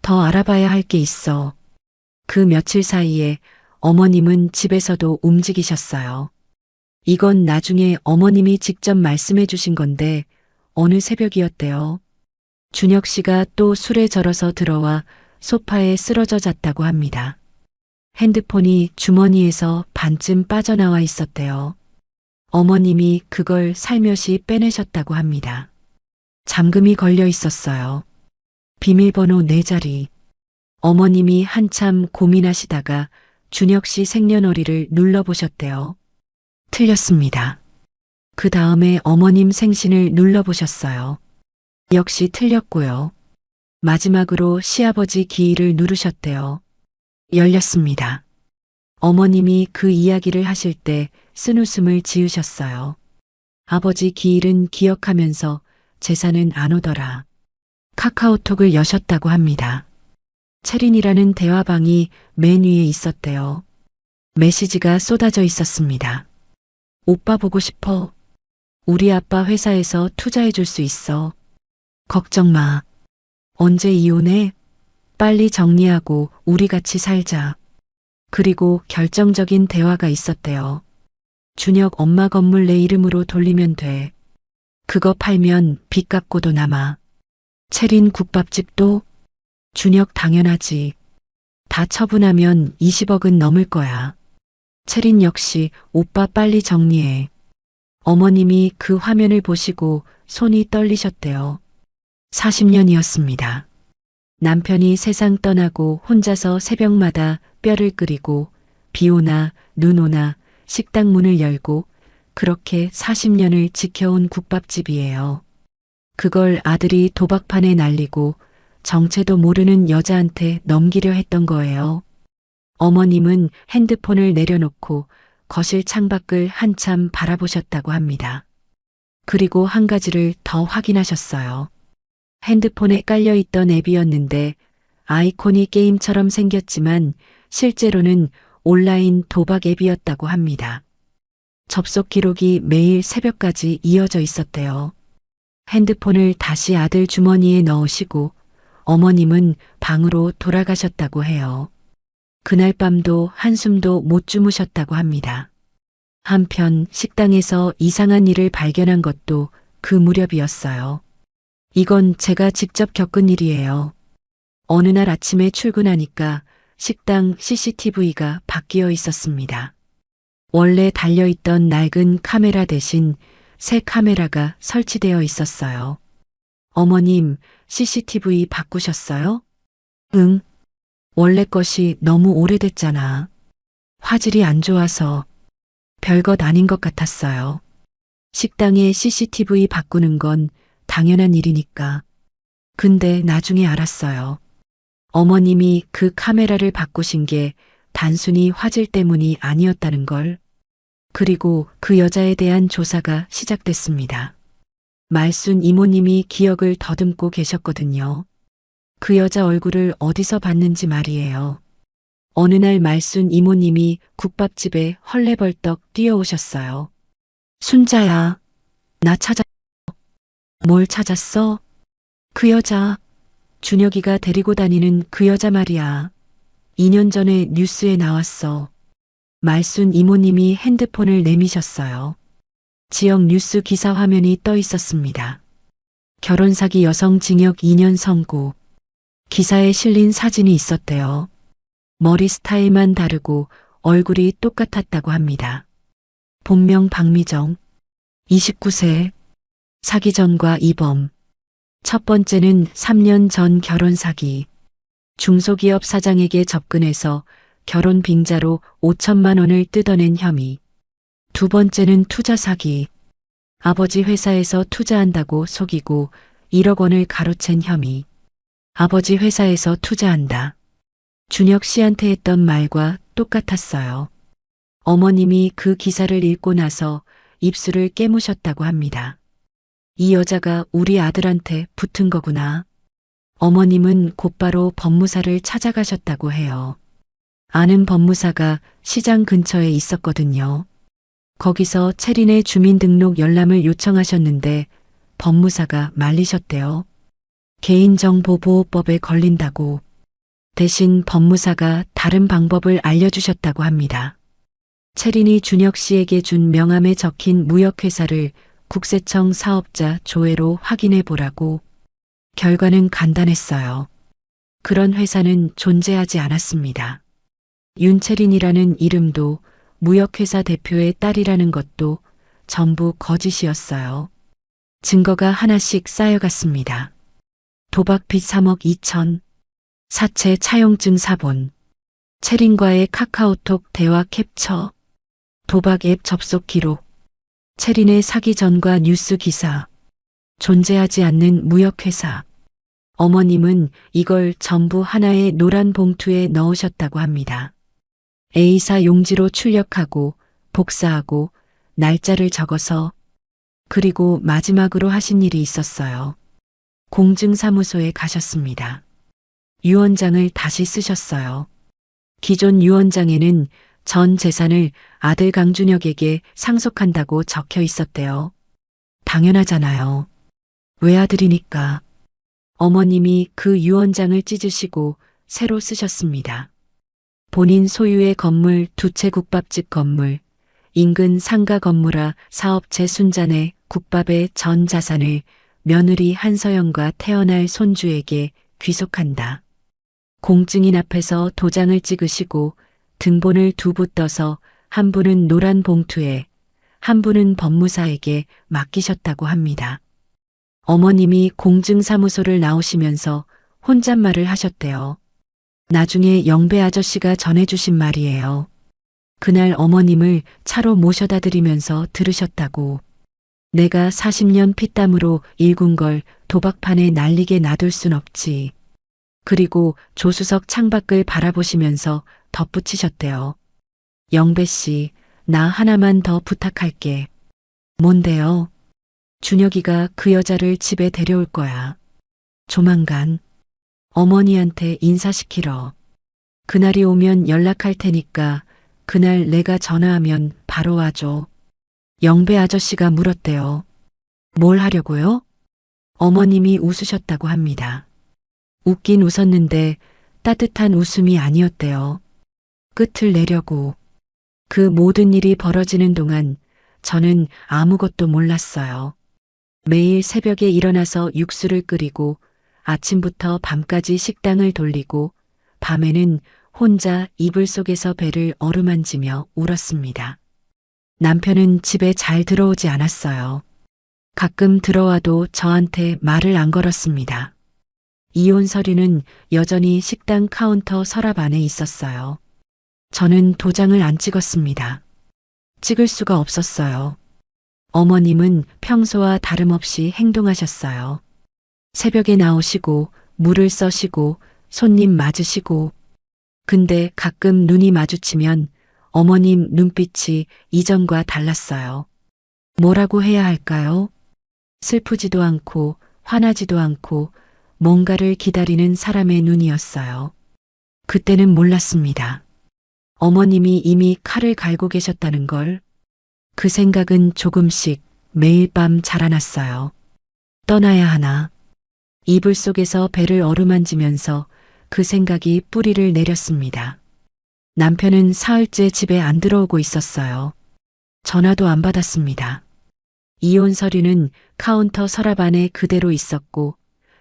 더 알아봐야 할 게 있어. 그 며칠 사이에 어머님은 집에서도 움직이셨어요. 이건 나중에 어머님이 직접 말씀해 주신 건데 어느 새벽이었대요. 준혁 씨가 또 술에 절어서 들어와 소파에 쓰러져 잤다고 합니다. 핸드폰이 주머니에서 반쯤 빠져나와 있었대요. 어머님이 그걸 살며시 빼내셨다고 합니다. 잠금이 걸려 있었어요. 비밀번호 4자리. 어머님이 한참 고민하시다가 준혁 씨 생년월일을 눌러보셨대요. 틀렸습니다. 그 다음에 어머님 생신을 눌러보셨어요. 역시 틀렸고요. 마지막으로 시아버지 기일을 누르셨대요. 열렸습니다. 어머님이 그 이야기를 하실 때 쓴웃음을 지으셨어요. 아버지 기일은 기억하면서 재산은 안 오더라. 카카오톡을 여셨다고 합니다. 채린이라는 대화방이 맨 위에 있었대요. 메시지가 쏟아져 있었습니다. 오빠 보고 싶어. 우리 아빠 회사에서 투자해 줄 수 있어. 걱정 마. 언제 이혼해? 빨리 정리하고 우리 같이 살자. 그리고 결정적인 대화가 있었대요. 준혁 엄마 건물 내 이름으로 돌리면 돼. 그거 팔면 빚 갚고도 남아. 채린 국밥집도? 준혁 당연하지. 다 처분하면 20억은 넘을 거야. 채린 역시 오빠 빨리 정리해. 어머님이 그 화면을 보시고 손이 떨리셨대요. 40년이었습니다. 남편이 세상 떠나고 혼자서 새벽마다 뼈를 끓이고 비 오나 눈 오나 식당 문을 열고 그렇게 40년을 지켜온 국밥집이에요. 그걸 아들이 도박판에 날리고 정체도 모르는 여자한테 넘기려 했던 거예요. 어머님은 핸드폰을 내려놓고 거실 창밖을 한참 바라보셨다고 합니다. 그리고 한 가지를 더 확인하셨어요. 핸드폰에 깔려있던 앱이었는데 아이콘이 게임처럼 생겼지만 실제로는 온라인 도박 앱이었다고 합니다. 접속 기록이 매일 새벽까지 이어져 있었대요. 핸드폰을 다시 아들 주머니에 넣으시고 어머님은 방으로 돌아가셨다고 해요. 그날 밤도 한숨도 못 주무셨다고 합니다. 한편 식당에서 이상한 일을 발견한 것도 그 무렵이었어요. 이건 제가 직접 겪은 일이에요. 어느 날 아침에 출근하니까 식당 CCTV가 바뀌어 있었습니다. 원래 달려있던 낡은 카메라 대신 새 카메라가 설치되어 있었어요. 어머님, CCTV 바꾸셨어요? 응. 원래 것이 너무 오래됐잖아. 화질이 안 좋아서 별것 아닌 것 같았어요. 식당에 CCTV 바꾸는 건 당연한 일이니까. 근데 나중에 알았어요. 어머님이 그 카메라를 바꾸신 게 단순히 화질 때문이 아니었다는 걸. 그리고 그 여자에 대한 조사가 시작됐습니다. 말순 이모님이 기억을 더듬고 계셨거든요. 그 여자 얼굴을 어디서 봤는지 말이에요. 어느 날 말순 이모님이 국밥집에 헐레벌떡 뛰어오셨어요. 순자야, 나 찾았어. 뭘 찾았어? 그 여자, 준혁이가 데리고 다니는 그 여자 말이야. 2년 전에 뉴스에 나왔어. 말순 이모님이 핸드폰을 내미셨어요. 지역 뉴스 기사 화면이 떠 있었습니다. 결혼 사기 여성 징역 2년 선고. 기사에 실린 사진이 있었대요. 머리 스타일만 다르고 얼굴이 똑같았다고 합니다. 본명 박미정, 29세, 사기 전과 이범. 첫 번째는 3년 전 결혼 사기. 중소기업 사장에게 접근해서 결혼 빙자로 5천만 원을 뜯어낸 혐의. 두 번째는 투자 사기. 아버지 회사에서 투자한다고 속이고 1억 원을 가로챈 혐의. 아버지 회사에서 투자한다. 준혁 씨한테 했던 말과 똑같았어요. 어머님이 그 기사를 읽고 나서 입술을 깨무셨다고 합니다. 이 여자가 우리 아들한테 붙은 거구나. 어머님은 곧바로 법무사를 찾아가셨다고 해요. 아는 법무사가 시장 근처에 있었거든요. 거기서 채린의 주민등록 열람을 요청하셨는데 법무사가 말리셨대요. 개인정보보호법에 걸린다고. 대신 법무사가 다른 방법을 알려주셨다고 합니다. 채린이 준혁 씨에게 준 명함에 적힌 무역회사를 국세청 사업자 조회로 확인해 보라고. 결과는 간단했어요. 그런 회사는 존재하지 않았습니다. 윤채린이라는 이름도 무역회사 대표의 딸이라는 것도 전부 거짓이었어요. 증거가 하나씩 쌓여갔습니다. 도박 빚 3억 2천, 사채 차용증 사본, 채린과의 카카오톡 대화 캡처, 도박 앱 접속 기록, 채린의 사기 전과 뉴스 기사, 존재하지 않는 무역회사. 어머님은 이걸 전부 하나의 노란 봉투에 넣으셨다고 합니다. A사 용지로 출력하고 복사하고 날짜를 적어서. 그리고 마지막으로 하신 일이 있었어요. 공증사무소에 가셨습니다. 유언장을 다시 쓰셨어요. 기존 유언장에는 전 재산을 아들 강준혁에게 상속한다고 적혀 있었대요. 당연하잖아요. 외아들이니까. 어머님이 그 유언장을 찢으시고 새로 쓰셨습니다. 본인 소유의 건물 2채 국밥집 건물, 인근 상가 건물화 사업체 순잔의 국밥의 전 자산을 며느리 한서영과 태어날 손주에게 귀속한다. 공증인 앞에서 도장을 찍으시고 등본을 2부 떠서 한 부는 노란 봉투에 한 부는 법무사에게 맡기셨다고 합니다. 어머님이 공증사무소를 나오시면서 혼잣말을 하셨대요. 나중에 영배 아저씨가 전해주신 말이에요. 그날 어머님을 차로 모셔다 드리면서 들으셨다고. 내가 40년 피땀으로 일군 걸 도박판에 날리게 놔둘 순 없지. 그리고 조수석 창밖을 바라보시면서 덧붙이셨대요. 영배 씨, 나 하나만 더 부탁할게. 뭔데요? 준혁이가 그 여자를 집에 데려올 거야. 조만간. 어머니한테 인사시키러. 그날이 오면 연락할 테니까 그날 내가 전화하면 바로 와줘. 영배 아저씨가 물었대요. 뭘 하려고요? 어머님이 웃으셨다고 합니다. 웃긴 웃었는데 따뜻한 웃음이 아니었대요. 끝을 내려고. 그 모든 일이 벌어지는 동안 저는 아무것도 몰랐어요. 매일 새벽에 일어나서 육수를 끓이고 아침부터 밤까지 식당을 돌리고 밤에는 혼자 이불 속에서 배를 어루만지며 울었습니다. 남편은 집에 잘 들어오지 않았어요. 가끔 들어와도 저한테 말을 안 걸었습니다. 이혼 서류는 여전히 식당 카운터 서랍 안에 있었어요. 저는 도장을 안 찍었습니다. 찍을 수가 없었어요. 어머님은 평소와 다름없이 행동하셨어요. 새벽에 나오시고 물을 써시고 손님 맞으시고. 근데 가끔 눈이 마주치면 어머님 눈빛이 이전과 달랐어요. 뭐라고 해야 할까요? 슬프지도 않고 화나지도 않고 뭔가를 기다리는 사람의 눈이었어요. 그때는 몰랐습니다. 어머님이 이미 칼을 갈고 계셨다는 걸. 그 생각은 조금씩 매일 밤 자라났어요. 떠나야 하나. 이불 속에서 배를 어루만지면서 그 생각이 뿌리를 내렸습니다. 남편은 사흘째 집에 안 들어오고 있었어요. 전화도 안 받았습니다. 이혼 서류는 카운터 서랍 안에 그대로 있었고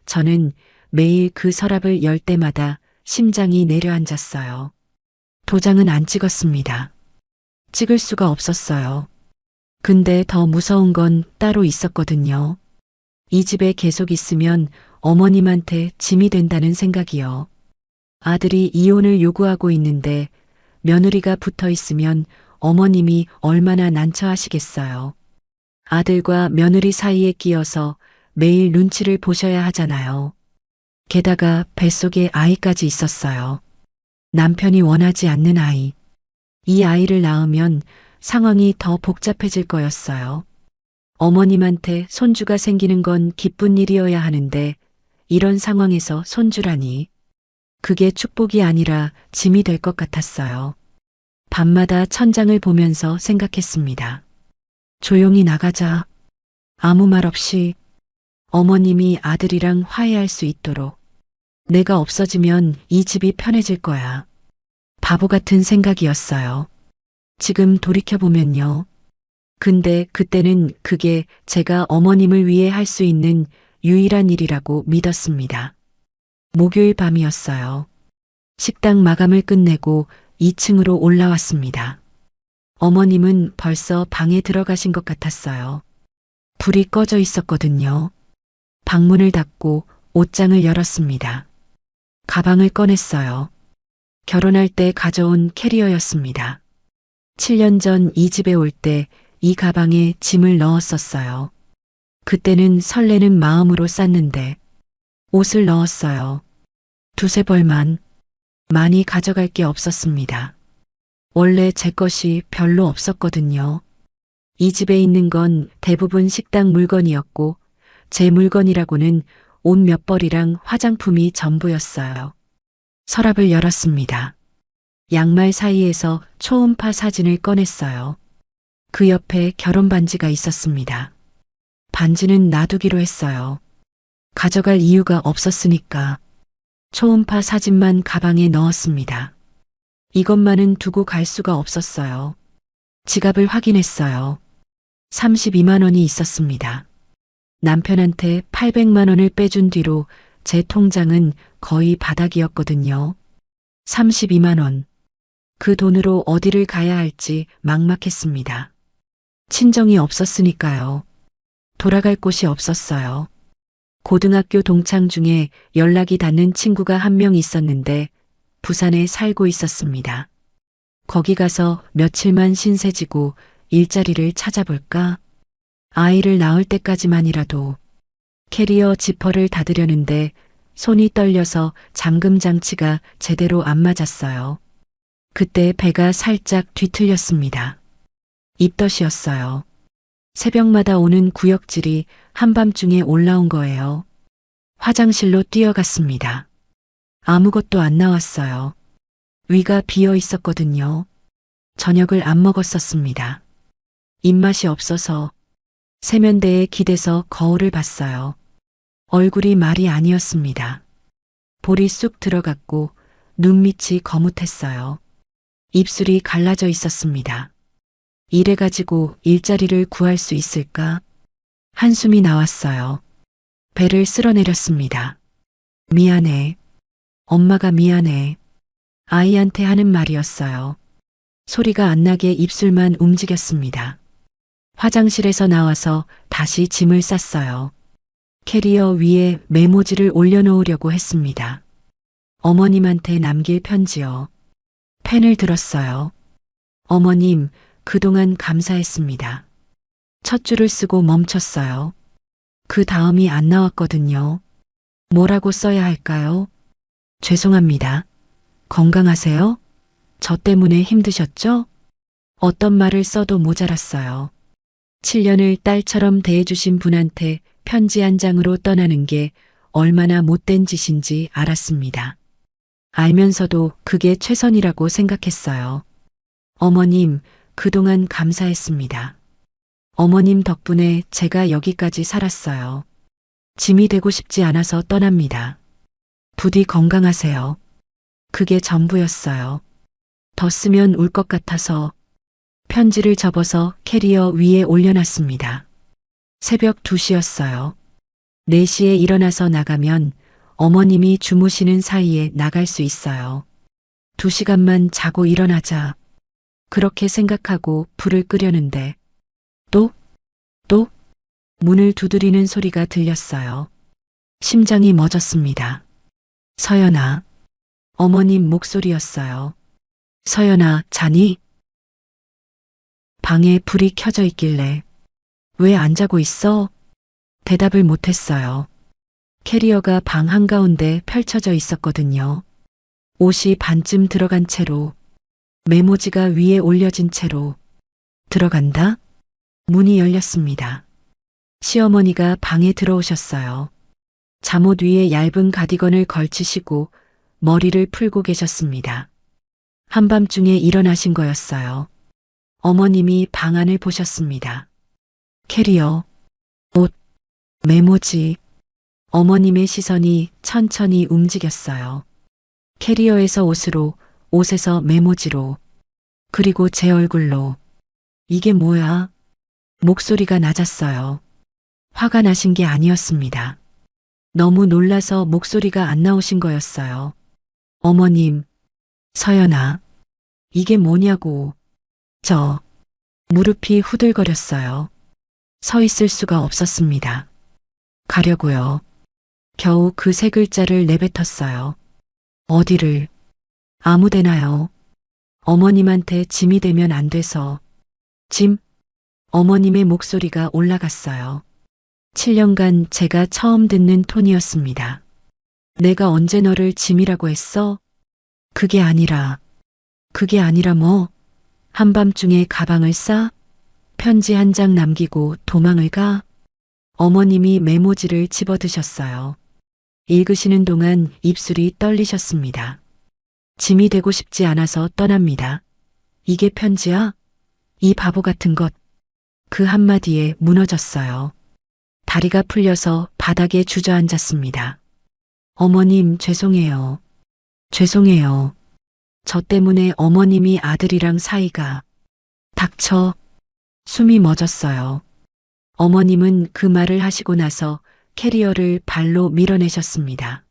저는 매일 그 서랍을 열 때마다 심장이 내려앉았어요. 도장은 안 찍었습니다. 찍을 수가 없었어요. 근데 더 무서운 건 따로 있었거든요. 이 집에 계속 있으면 어머님한테 짐이 된다는 생각이요. 아들이 이혼을 요구하고 있는데 며느리가 붙어 있으면 어머님이 얼마나 난처하시겠어요. 아들과 며느리 사이에 끼어서 매일 눈치를 보셔야 하잖아요. 게다가 뱃속에 아이까지 있었어요. 남편이 원하지 않는 아이. 이 아이를 낳으면 상황이 더 복잡해질 거였어요. 어머님한테 손주가 생기는 건 기쁜 일이어야 하는데 이런 상황에서 손주라니. 그게 축복이 아니라 짐이 될 것 같았어요. 밤마다 천장을 보면서 생각했습니다. 조용히 나가자. 아무 말 없이 어머님이 아들이랑 화해할 수 있도록. 내가 없어지면 이 집이 편해질 거야. 바보 같은 생각이었어요. 지금 돌이켜보면요. 근데 그때는 그게 제가 어머님을 위해 할 수 있는 유일한 일이라고 믿었습니다. 목요일 밤이었어요. 식당 마감을 끝내고 2층으로 올라왔습니다. 어머님은 벌써 방에 들어가신 것 같았어요. 불이 꺼져 있었거든요. 방문을 닫고 옷장을 열었습니다. 가방을 꺼냈어요. 결혼할 때 가져온 캐리어였습니다. 7년 전 이 집에 올 때 이 가방에 짐을 넣었었어요. 그때는 설레는 마음으로 쌌는데 옷을 넣었어요. 두세 벌만. 많이 가져갈 게 없었습니다. 원래 제 것이 별로 없었거든요. 이 집에 있는 건 대부분 식당 물건이었고 제 물건이라고는 옷 몇 벌이랑 화장품이 전부였어요. 서랍을 열었습니다. 양말 사이에서 초음파 사진을 꺼냈어요. 그 옆에 결혼 반지가 있었습니다. 반지는 놔두기로 했어요. 가져갈 이유가 없었으니까. 초음파 사진만 가방에 넣었습니다. 이것만은 두고 갈 수가 없었어요. 지갑을 확인했어요. 32만 원이 있었습니다. 남편한테 800만 원을 빼준 뒤로 제 통장은 거의 바닥이었거든요. 32만 원. 그 돈으로 어디를 가야 할지 막막했습니다. 친정이 없었으니까요. 돌아갈 곳이 없었어요. 고등학교 동창 중에 연락이 닿는 친구가 한 명 있었는데 부산에 살고 있었습니다. 거기 가서 며칠만 신세지고 일자리를 찾아볼까? 아이를 낳을 때까지만이라도. 캐리어 지퍼를 닫으려는데 손이 떨려서 잠금 장치가 제대로 안 맞았어요. 그때 배가 살짝 뒤틀렸습니다. 입덧이었어요. 새벽마다 오는 구역질이 한밤중에 올라온 거예요. 화장실로 뛰어갔습니다. 아무것도 안 나왔어요. 위가 비어 있었거든요. 저녁을 안 먹었었습니다. 입맛이 없어서 세면대에 기대서 거울을 봤어요. 얼굴이 말이 아니었습니다. 볼이 쑥 들어갔고 눈밑이 거뭇했어요. 입술이 갈라져 있었습니다. 이래가지고 일자리를 구할 수 있을까? 한숨이 나왔어요. 배를 쓸어내렸습니다. 미안해. 엄마가 미안해. 아이한테 하는 말이었어요. 소리가 안 나게 입술만 움직였습니다. 화장실에서 나와서 다시 짐을 쌌어요. 캐리어 위에 메모지를 올려놓으려고 했습니다. 어머님한테 남길 편지요. 펜을 들었어요. 어머님, 그동안 감사했습니다. 첫 줄을 쓰고 멈췄어요. 그 다음이 안 나왔거든요. 뭐라고 써야 할까요? 죄송합니다. 건강하세요? 저 때문에 힘드셨죠? 어떤 말을 써도 모자랐어요. 7년을 딸처럼 대해주신 분한테 편지 한 장으로 떠나는 게 얼마나 못된 짓인지 알았습니다. 알면서도 그게 최선이라고 생각했어요. 어머님, 그동안 감사했습니다. 어머님 덕분에 제가 여기까지 살았어요. 짐이 되고 싶지 않아서 떠납니다. 부디 건강하세요. 그게 전부였어요. 더 쓰면 울 것 같아서 편지를 접어서 캐리어 위에 올려놨습니다. 새벽 2시였어요. 4시에 일어나서 나가면 어머님이 주무시는 사이에 나갈 수 있어요. 2시간만 자고 일어나자. 그렇게 생각하고 불을 끄려는데 똑 문을 두드리는 소리가 들렸어요. 심장이 멎었습니다. 서연아. 어머님 목소리였어요. 서연아, 자니? 방에 불이 켜져 있길래 왜 안 자고 있어? 대답을 못했어요. 캐리어가 방 한가운데 펼쳐져 있었거든요. 옷이 반쯤 들어간 채로 메모지가 위에 올려진 채로 들어간다? 문이 열렸습니다. 시어머니가 방에 들어오셨어요. 잠옷 위에 얇은 가디건을 걸치시고 머리를 풀고 계셨습니다. 한밤중에 일어나신 거였어요. 어머님이 방 안을 보셨습니다. 캐리어, 옷, 메모지. 어머님의 시선이 천천히 움직였어요. 캐리어에서 옷으로, 옷에서 메모지로, 그리고 제 얼굴로. 이게 뭐야? 목소리가 낮았어요. 화가 나신 게 아니었습니다. 너무 놀라서 목소리가 안 나오신 거였어요. 어머님, 서연아, 이게 뭐냐고. 무릎이 후들거렸어요. 서 있을 수가 없었습니다. 가려고요. 겨우 그 세 글자를 내뱉었어요. 어디를? 아무데나요. 어머님한테 짐이 되면 안 돼서. 짐? 어머님의 목소리가 올라갔어요. 7년간 제가 처음 듣는 톤이었습니다. 내가 언제 너를 짐이라고 했어? 그게 아니라 뭐? 한밤중에 가방을 싸? 편지 한 장 남기고 도망을 가? 어머님이 메모지를 집어드셨어요. 읽으시는 동안 입술이 떨리셨습니다. 짐이 되고 싶지 않아서 떠납니다. 이게 편지야? 이 바보 같은 것. 그 한마디에 무너졌어요. 다리가 풀려서 바닥에 주저앉았습니다. 어머님, 죄송해요. 죄송해요. 저 때문에 어머님이 아들이랑 사이가. 닥쳐. 숨이 멎었어요. 어머님은 그 말을 하시고 나서 캐리어를 발로 밀어내셨습니다.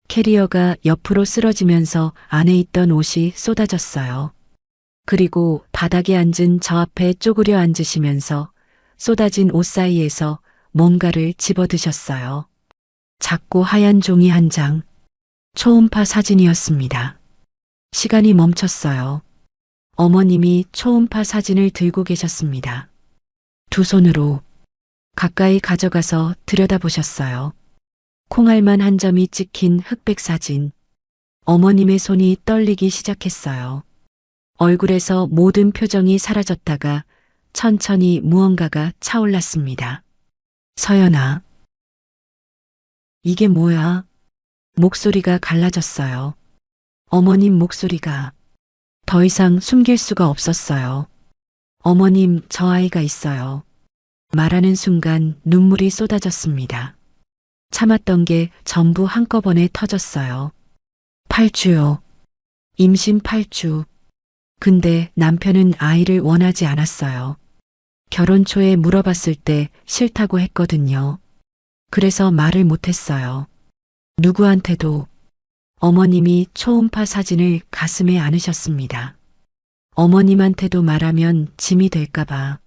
캐리어가 옆으로 쓰러지면서 안에 있던 옷이 쏟아졌어요. 그리고 바닥에 앉은 저 앞에 쪼그려 앉으시면서 쏟아진 옷 사이에서 뭔가를 집어드셨어요. 작고 하얀 종이 한 장. 초음파 사진이었습니다. 시간이 멈췄어요. 어머님이 초음파 사진을 들고 계셨습니다. 두 손으로 가까이 가져가서 들여다보셨어요. 콩알만 한 점이 찍힌 흑백 사진. 어머님의 손이 떨리기 시작했어요. 얼굴에서 모든 표정이 사라졌다가 천천히 무언가가 차올랐습니다. 서연아. 이게 뭐야? 목소리가 갈라졌어요. 어머님 목소리가. 더 이상 숨길 수가 없었어요. 어머님, 저 아이가 있어요. 말하는 순간 눈물이 쏟아졌습니다. 참았던 게 전부 한꺼번에 터졌어요. 8주요. 임신 8주. 근데 남편은 아이를 원하지 않았어요. 결혼 초에 물어봤을 때 싫다고 했거든요. 그래서 말을 못했어요. 누구한테도. 어머님이 초음파 사진을 가슴에 안으셨습니다. 어머님한테도 말하면 짐이 될까봐.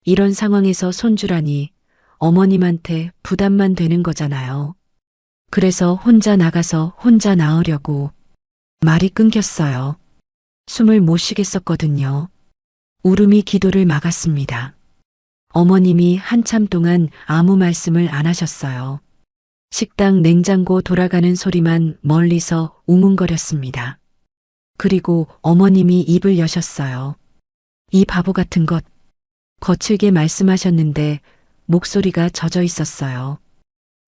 이런 상황에서 손주라니 어머님한테 부담만 되는 거잖아요. 그래서 혼자 나가서 혼자 낳으려고. 말이 끊겼어요. 숨을 못 쉬겠었거든요. 울음이 기도를 막았습니다. 어머님이 한참 동안 아무 말씀을 안 하셨어요. 식당 냉장고 돌아가는 소리만 멀리서 웅웅거렸습니다. 그리고 어머님이 입을 여셨어요. 이 바보 같은 것. 거칠게 말씀하셨는데 목소리가 젖어 있었어요.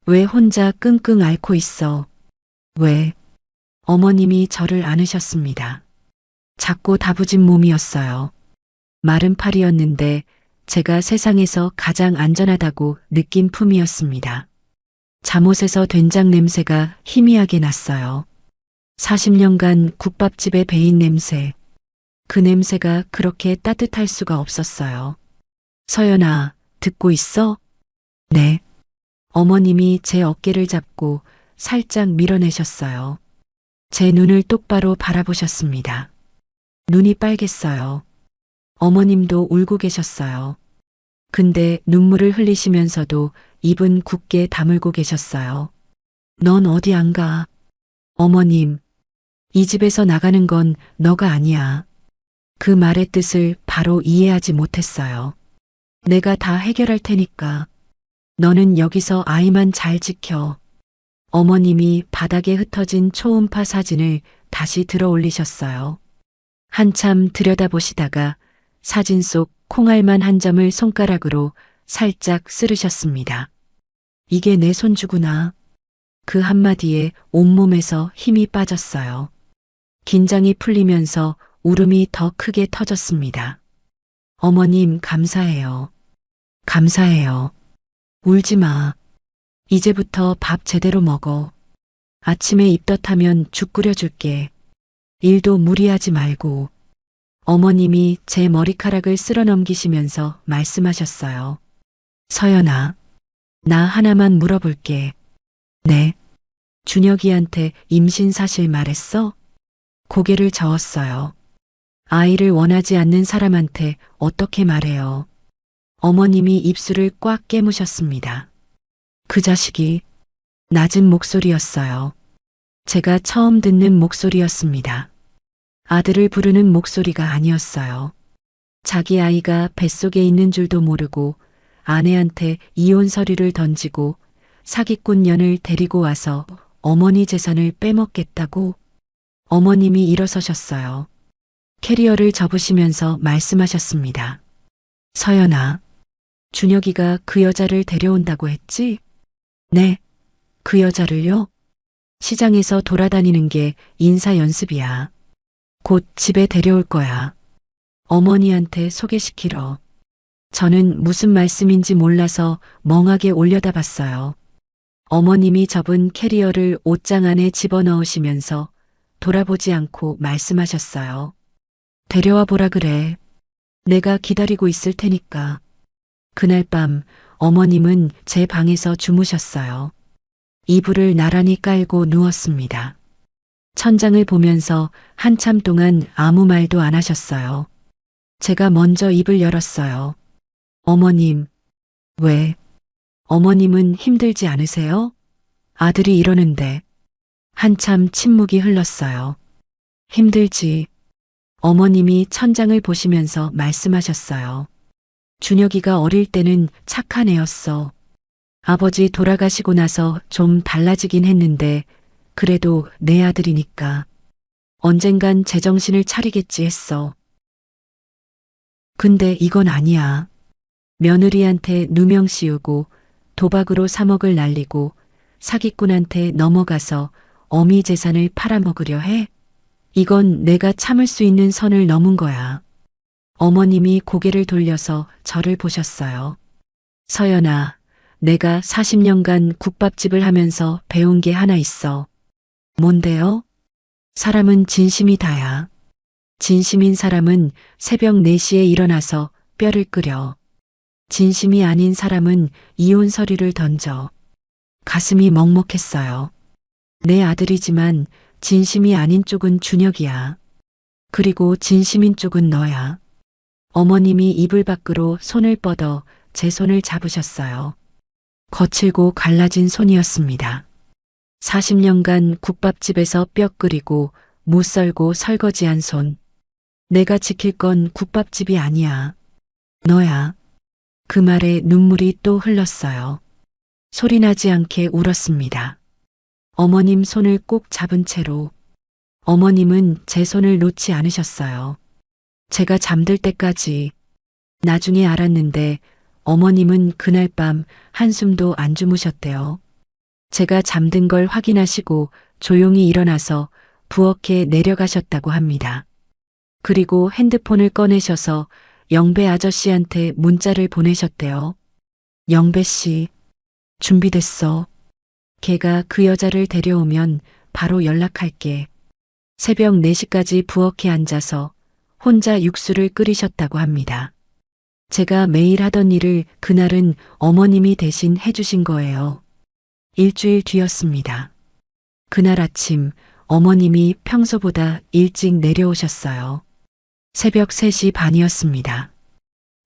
왜 혼자 끙끙 앓고 있어? 왜? 어머님이 저를 안으셨습니다. 작고 다부진 몸이었어요. 마른 팔이었는데 제가 세상에서 가장 안전하다고 느낀 품이었습니다. 잠옷에서 된장 냄새가 희미하게 났어요. 40년간 국밥집의 배인 냄새. 그 냄새가 그렇게 따뜻할 수가 없었어요. 서연아, 듣고 있어? 네. 어머님이 제 어깨를 잡고 살짝 밀어내셨어요. 제 눈을 똑바로 바라보셨습니다. 눈이 빨갰어요. 어머님도 울고 계셨어요. 근데 눈물을 흘리시면서도 입은 굳게 다물고 계셨어요. 넌 어디 안 가? 어머님, 이 집에서 나가는 건 너가 아니야. 그 말의 뜻을 바로 이해하지 못했어요. 내가 다 해결할 테니까. 너는 여기서 아이만 잘 지켜. 어머님이 바닥에 흩어진 초음파 사진을 다시 들어 올리셨어요. 한참 들여다보시다가 사진 속 콩알만 한 점을 손가락으로 살짝 쓰르셨습니다. 이게 내 손주구나. 그 한마디에 온몸에서 힘이 빠졌어요. 긴장이 풀리면서 울음이 더 크게 터졌습니다. 어머님, 감사해요. 감사해요. 울지 마. 이제부터 밥 제대로 먹어. 아침에 입덧하면 죽 끓여줄게. 일도 무리하지 말고. 어머님이 제 머리카락을 쓸어 넘기시면서 말씀하셨어요. 서연아, 나 하나만 물어볼게. 네. 준혁이한테 임신 사실 말했어? 고개를 저었어요. 아이를 원하지 않는 사람한테 어떻게 말해요? 어머님이 입술을 꽉 깨무셨습니다. 그 자식이. 낮은 목소리였어요. 제가 처음 듣는 목소리였습니다. 아들을 부르는 목소리가 아니었어요. 자기 아이가 뱃속에 있는 줄도 모르고 아내한테 이혼 서류를 던지고 사기꾼 년을 데리고 와서 어머니 재산을 빼먹겠다고. 어머님이 일어서셨어요. 캐리어를 접으시면서 말씀하셨습니다. 서연아, 준혁이가 그 여자를 데려온다고 했지? 네, 그 여자를요? 시장에서 돌아다니는 게 인사 연습이야. 곧 집에 데려올 거야. 어머니한테 소개시키러. 저는 무슨 말씀인지 몰라서 멍하게 올려다봤어요. 어머님이 접은 캐리어를 옷장 안에 집어넣으시면서 돌아보지 않고 말씀하셨어요. 데려와 보라 그래. 내가 기다리고 있을 테니까. 그날 밤 어머님은 제 방에서 주무셨어요. 이불을 나란히 깔고 누웠습니다. 천장을 보면서 한참 동안 아무 말도 안 하셨어요. 제가 먼저 입을 열었어요. 어머님, 왜? 어머님은 힘들지 않으세요? 아들이 이러는데. 한참 침묵이 흘렀어요. 힘들지. 어머님이 천장을 보시면서 말씀하셨어요. 준혁이가 어릴 때는 착한 애였어. 아버지 돌아가시고 나서 좀 달라지긴 했는데 그래도 내 아들이니까 언젠간 제정신을 차리겠지 했어. 근데 이건 아니야. 며느리한테 누명 씌우고 도박으로 3억을 날리고 사기꾼한테 넘어가서 어미 재산을 팔아먹으려 해? 이건 내가 참을 수 있는 선을 넘은 거야. 어머님이 고개를 돌려서 저를 보셨어요. 서연아, 내가 40년간 국밥집을 하면서 배운 게 하나 있어. 뭔데요? 사람은 진심이 다야. 진심인 사람은 새벽 4시에 일어나서 뼈를 끓여. 진심이 아닌 사람은 이혼 서류를 던져. 가슴이 먹먹했어요. 내 아들이지만 진심이 아닌 쪽은 준혁이야. 그리고 진심인 쪽은 너야. 어머님이 이불 밖으로 손을 뻗어 제 손을 잡으셨어요. 거칠고 갈라진 손이었습니다. 40년간 국밥집에서 뼈 끓이고 무 썰고 설거지한 손. 내가 지킬 건 국밥집이 아니야. 너야. 그 말에 눈물이 또 흘렀어요. 소리나지 않게 울었습니다. 어머님 손을 꼭 잡은 채로. 어머님은 제 손을 놓지 않으셨어요. 제가 잠들 때까지. 나중에 알았는데 어머님은 그날 밤 한숨도 안 주무셨대요. 제가 잠든 걸 확인하시고 조용히 일어나서 부엌에 내려가셨다고 합니다. 그리고 핸드폰을 꺼내셔서 영배 아저씨한테 문자를 보내셨대요. 영배 씨, 준비됐어. 걔가 그 여자를 데려오면 바로 연락할게. 새벽 4시까지 부엌에 앉아서 혼자 육수를 끓이셨다고 합니다. 제가 매일 하던 일을 그날은 어머님이 대신 해주신 거예요. 일주일 뒤였습니다. 그날 아침 어머님이 평소보다 일찍 내려오셨어요. 새벽 3시 반이었습니다.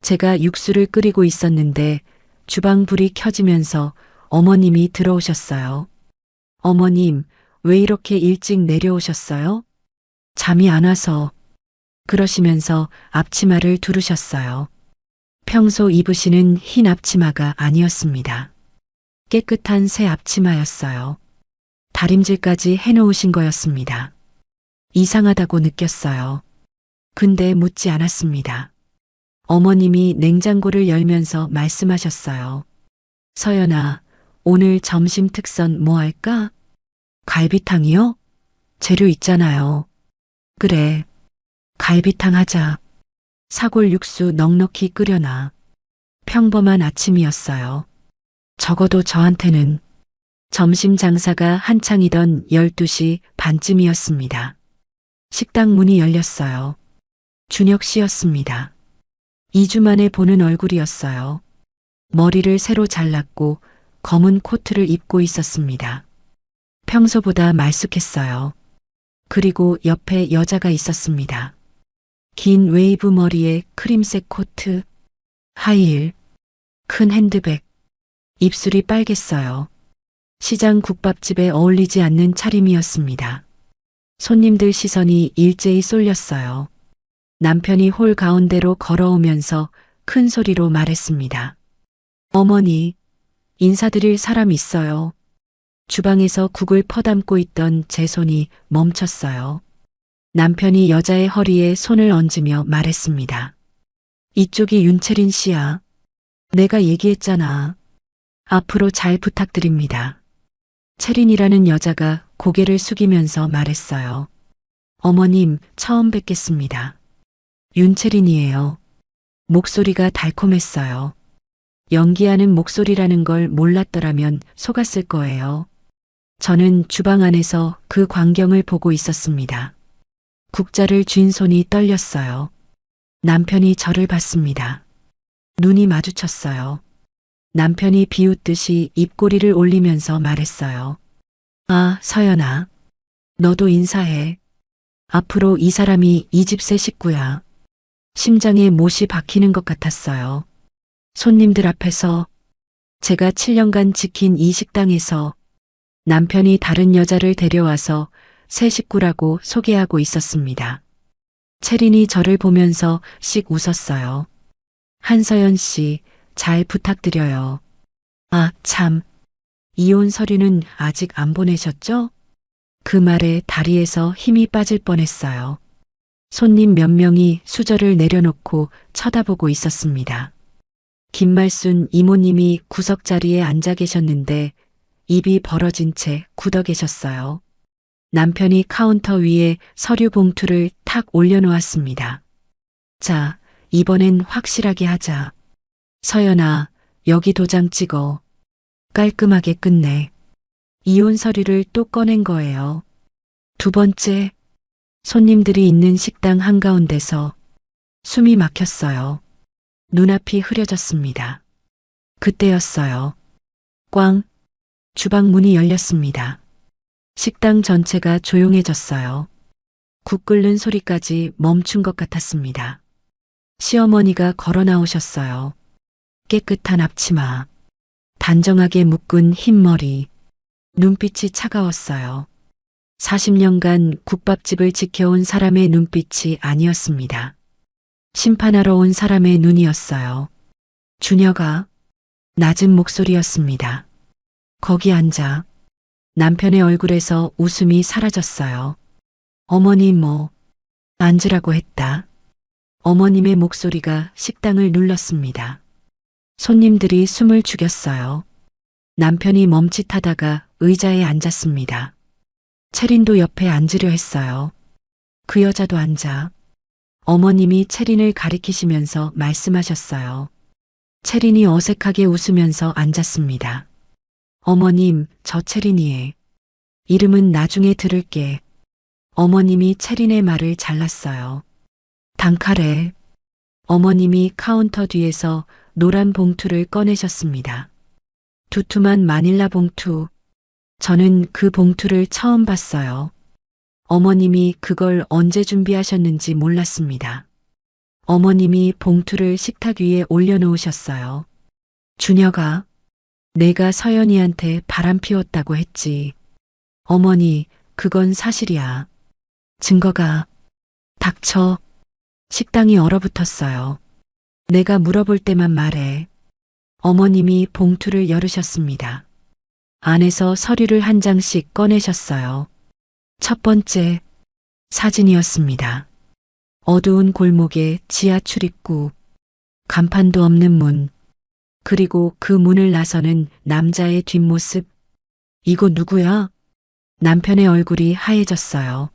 제가 육수를 끓이고 있었는데 주방 불이 켜지면서 어머님이 들어오셨어요. 어머님, 왜 이렇게 일찍 내려오셨어요? 잠이 안 와서. 그러시면서 앞치마를 두르셨어요. 평소 입으시는 흰 앞치마가 아니었습니다. 깨끗한 새 앞치마였어요. 다림질까지 해놓으신 거였습니다. 이상하다고 느꼈어요. 근데 묻지 않았습니다. 어머님이 냉장고를 열면서 말씀하셨어요. 서연아, 오늘 점심 특선 뭐 할까? 갈비탕이요? 재료 있잖아요. 그래, 갈비탕 하자. 사골 육수 넉넉히 끓여놔. 평범한 아침이었어요. 적어도 저한테는 점심 장사가 한창이던 12시 반쯤이었습니다. 식당 문이 열렸어요. 준혁 씨였습니다. 2주 만에 보는 얼굴이었어요. 머리를 새로 잘랐고 검은 코트를 입고 있었습니다. 평소보다 말쑥했어요. 그리고 옆에 여자가 있었습니다. 긴 웨이브 머리에 크림색 코트, 하이힐, 큰 핸드백, 입술이 빨갰어요. 시장 국밥집에 어울리지 않는 차림이었습니다. 손님들 시선이 일제히 쏠렸어요. 남편이 홀 가운데로 걸어오면서 큰 소리로 말했습니다. 어머니, 인사드릴 사람 있어요. 주방에서 국을 퍼담고 있던 제 손이 멈췄어요. 남편이 여자의 허리에 손을 얹으며 말했습니다. 이쪽이 윤채린 씨야. 내가 얘기했잖아. 앞으로 잘 부탁드립니다. 채린이라는 여자가 고개를 숙이면서 말했어요. 어머님, 처음 뵙겠습니다. 윤채린이에요. 목소리가 달콤했어요. 연기하는 목소리라는 걸 몰랐더라면 속았을 거예요. 저는 주방 안에서 그 광경을 보고 있었습니다. 국자를 쥔 손이 떨렸어요. 남편이 저를 봤습니다. 눈이 마주쳤어요. 남편이 비웃듯이 입꼬리를 올리면서 말했어요. 아, 서연아. 너도 인사해. 앞으로 이 사람이 이 집 새 식구야. 심장에 못이 박히는 것 같았어요. 손님들 앞에서 제가 7년간 지킨 이 식당에서 남편이 다른 여자를 데려와서 새 식구라고 소개하고 있었습니다. 채린이 저를 보면서 씩 웃었어요. 한서연 씨, 잘 부탁드려요. 아, 참. 이혼 서류는 아직 안 보내셨죠? 그 말에 다리에서 힘이 빠질 뻔했어요. 손님 몇 명이 수저를 내려놓고 쳐다보고 있었습니다. 김말순 이모님이 구석 자리에 앉아 계셨는데 입이 벌어진 채 굳어 계셨어요. 남편이 카운터 위에 서류 봉투를 탁 올려놓았습니다. 자, 이번엔 확실하게 하자. 서연아, 여기 도장 찍어. 깔끔하게 끝내. 이혼 서류를 또 꺼낸 거예요. 두 번째, 손님들이 있는 식당 한가운데서 숨이 막혔어요. 눈앞이 흐려졌습니다. 그때였어요. 꽝. 주방 문이 열렸습니다. 식당 전체가 조용해졌어요. 국 끓는 소리까지 멈춘 것 같았습니다. 시어머니가 걸어 나오셨어요. 깨끗한 앞치마, 단정하게 묶은 흰 머리, 눈빛이 차가웠어요. 40년간 국밥집을 지켜온 사람의 눈빛이 아니었습니다. 심판하러 온 사람의 눈이었어요. 준혁아, 낮은 목소리였습니다. 거기 앉아. 남편의 얼굴에서 웃음이 사라졌어요. 어머니 뭐, 앉으라고 했다. 어머님의 목소리가 식당을 눌렀습니다. 손님들이 숨을 죽였어요. 남편이 멈칫하다가 의자에 앉았습니다. 채린도 옆에 앉으려 했어요. 그 여자도 앉아. 어머님이 채린을 가리키시면서 말씀하셨어요. 채린이 어색하게 웃으면서 앉았습니다. 어머님, 저 채린이에. 이름은 나중에 들을게. 어머님이 채린의 말을 잘랐어요. 단칼에. 어머님이 카운터 뒤에서 노란 봉투를 꺼내셨습니다. 두툼한 마닐라 봉투. 저는 그 봉투를 처음 봤어요. 어머님이 그걸 언제 준비하셨는지 몰랐습니다. 어머님이 봉투를 식탁 위에 올려놓으셨어요. 준혁아, 내가 서연이한테 바람 피웠다고 했지. 어머니, 그건 사실이야. 증거가. 닥쳐. 식당이 얼어붙었어요. 내가 물어볼 때만 말해. 어머님이 봉투를 열으셨습니다. 안에서 서류를 한 장씩 꺼내셨어요. 첫 번째, 사진이었습니다. 어두운 골목에 지하 출입구, 간판도 없는 문, 그리고 그 문을 나서는 남자의 뒷모습. 이거 누구야? 남편의 얼굴이 하얘졌어요.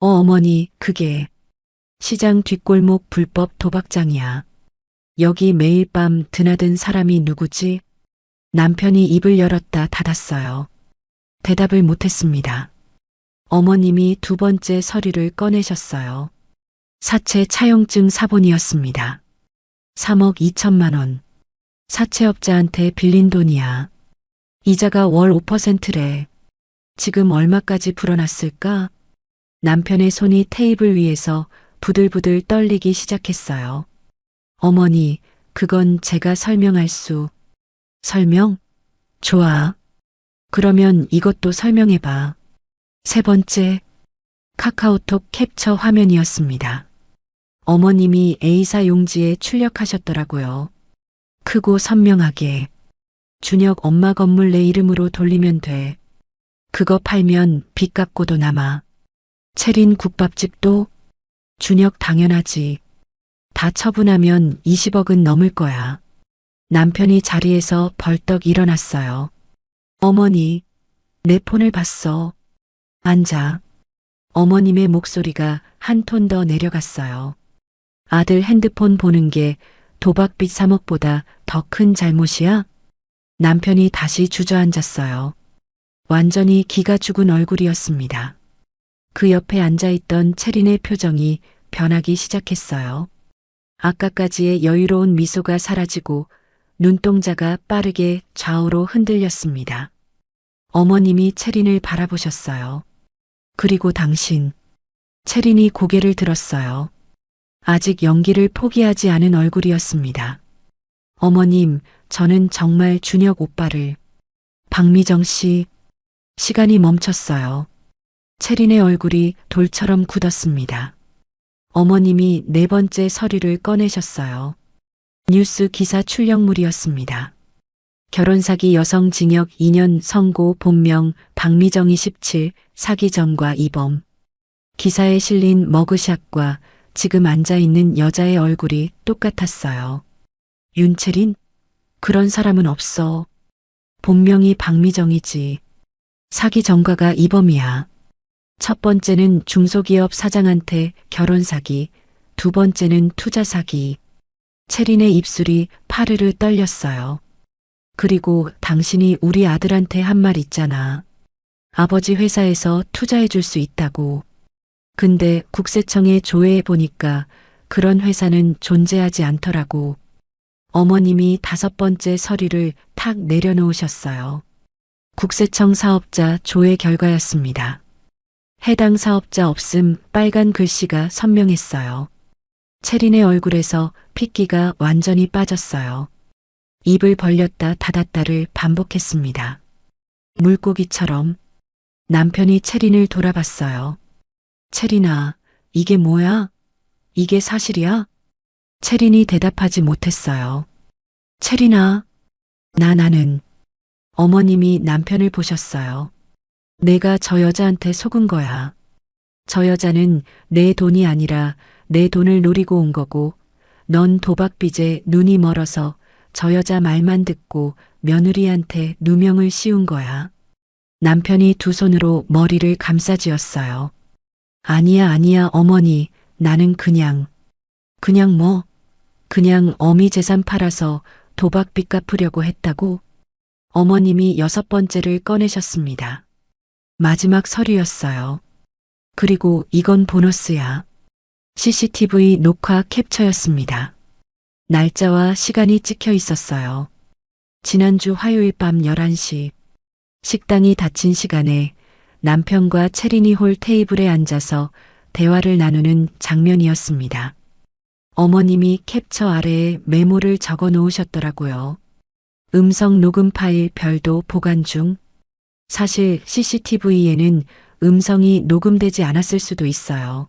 어머니, 그게 시장 뒷골목 불법 도박장이야. 여기 매일 밤 드나든 사람이 누구지? 남편이 입을 열었다 닫았어요. 대답을 못했습니다. 어머님이 두 번째 서류를 꺼내셨어요. 사채 차용증 사본이었습니다. 3억 2천만 원. 사채업자한테 빌린 돈이야. 이자가 월 5%래. 지금 얼마까지 불어났을까? 남편의 손이 테이블 위에서 부들부들 떨리기 시작했어요. 어머니, 그건 제가 설명할 수. 설명? 좋아. 그러면 이것도 설명해봐. 세 번째, 카카오톡 캡처 화면이었습니다. 어머님이 A사 용지에 출력하셨더라고요. 크고 선명하게. 준혁 엄마 건물 내 이름으로 돌리면 돼. 그거 팔면 빚 갚고도 남아. 체린 국밥집도? 준혁 당연하지. 다 처분하면 20억은 넘을 거야. 남편이 자리에서 벌떡 일어났어요. 어머니, 내 폰을 봤어. 앉아. 어머님의 목소리가 한 톤 더 내려갔어요. 아들 핸드폰 보는 게 도박빚 3억보다 더 큰 잘못이야? 남편이 다시 주저앉았어요. 완전히 기가 죽은 얼굴이었습니다. 그 옆에 앉아있던 체린의 표정이 변하기 시작했어요. 아까까지의 여유로운 미소가 사라지고 눈동자가 빠르게 좌우로 흔들렸습니다. 어머님이 체린을 바라보셨어요. 그리고 당신. 체린이 고개를 들었어요. 아직 연기를 포기하지 않은 얼굴이었습니다. 어머님, 저는 정말 준혁 오빠를. 박미정 씨. 시간이 멈췄어요. 체린의 얼굴이 돌처럼 굳었습니다. 어머님이 네 번째 서류를 꺼내셨어요. 뉴스 기사 출력물이었습니다. 결혼사기 여성 징역 2년 선고 본명 박미정 27 사기 전과 이범. 기사에 실린 머그샷과 지금 앉아있는 여자의 얼굴이 똑같았어요. 윤채린? 그런 사람은 없어. 본명이 박미정이지. 사기 전과가 이범이야. 첫 번째는 중소기업 사장한테 결혼 사기, 두 번째는 투자 사기. 체린의 입술이 파르르 떨렸어요. 그리고 당신이 우리 아들한테 한 말 있잖아. 아버지 회사에서 투자해 줄 수 있다고. 근데 국세청에 조회해 보니까 그런 회사는 존재하지 않더라고. 어머님이 다섯 번째 서류를 탁 내려놓으셨어요. 국세청 사업자 조회 결과였습니다. 해당 사업자 없음 빨간 글씨가 선명했어요. 체린의 얼굴에서 핏기가 완전히 빠졌어요. 입을 벌렸다 닫았다를 반복했습니다. 물고기처럼. 남편이 체린을 돌아봤어요. 체린아, 이게 뭐야? 이게 사실이야? 체린이 대답하지 못했어요. 체린아, 나는. 어머님이 남편을 보셨어요. 내가 저 여자한테 속은 거야. 저 여자는 내 돈이 아니라 내 돈을 노리고 온 거고, 넌 도박빚에 눈이 멀어서 저 여자 말만 듣고 며느리한테 누명을 씌운 거야. 남편이 두 손으로 머리를 감싸쥐었어요. 아니야, 어머니. 나는 그냥 뭐? 그냥 어미 재산 팔아서 도박빚 갚으려고 했다고? 어머님이 여섯 번째를 꺼내셨습니다. 마지막 서류였어요. 그리고 이건 보너스야. CCTV 녹화 캡처였습니다. 날짜와 시간이 찍혀 있었어요. 지난주 화요일 밤 11시. 식당이 닫힌 시간에 남편과 체린이 홀 테이블에 앉아서 대화를 나누는 장면이었습니다. 어머님이 캡처 아래에 메모를 적어 놓으셨더라고요. 음성 녹음 파일 별도 보관 중. 사실 CCTV에는 음성이 녹음되지 않았을 수도 있어요.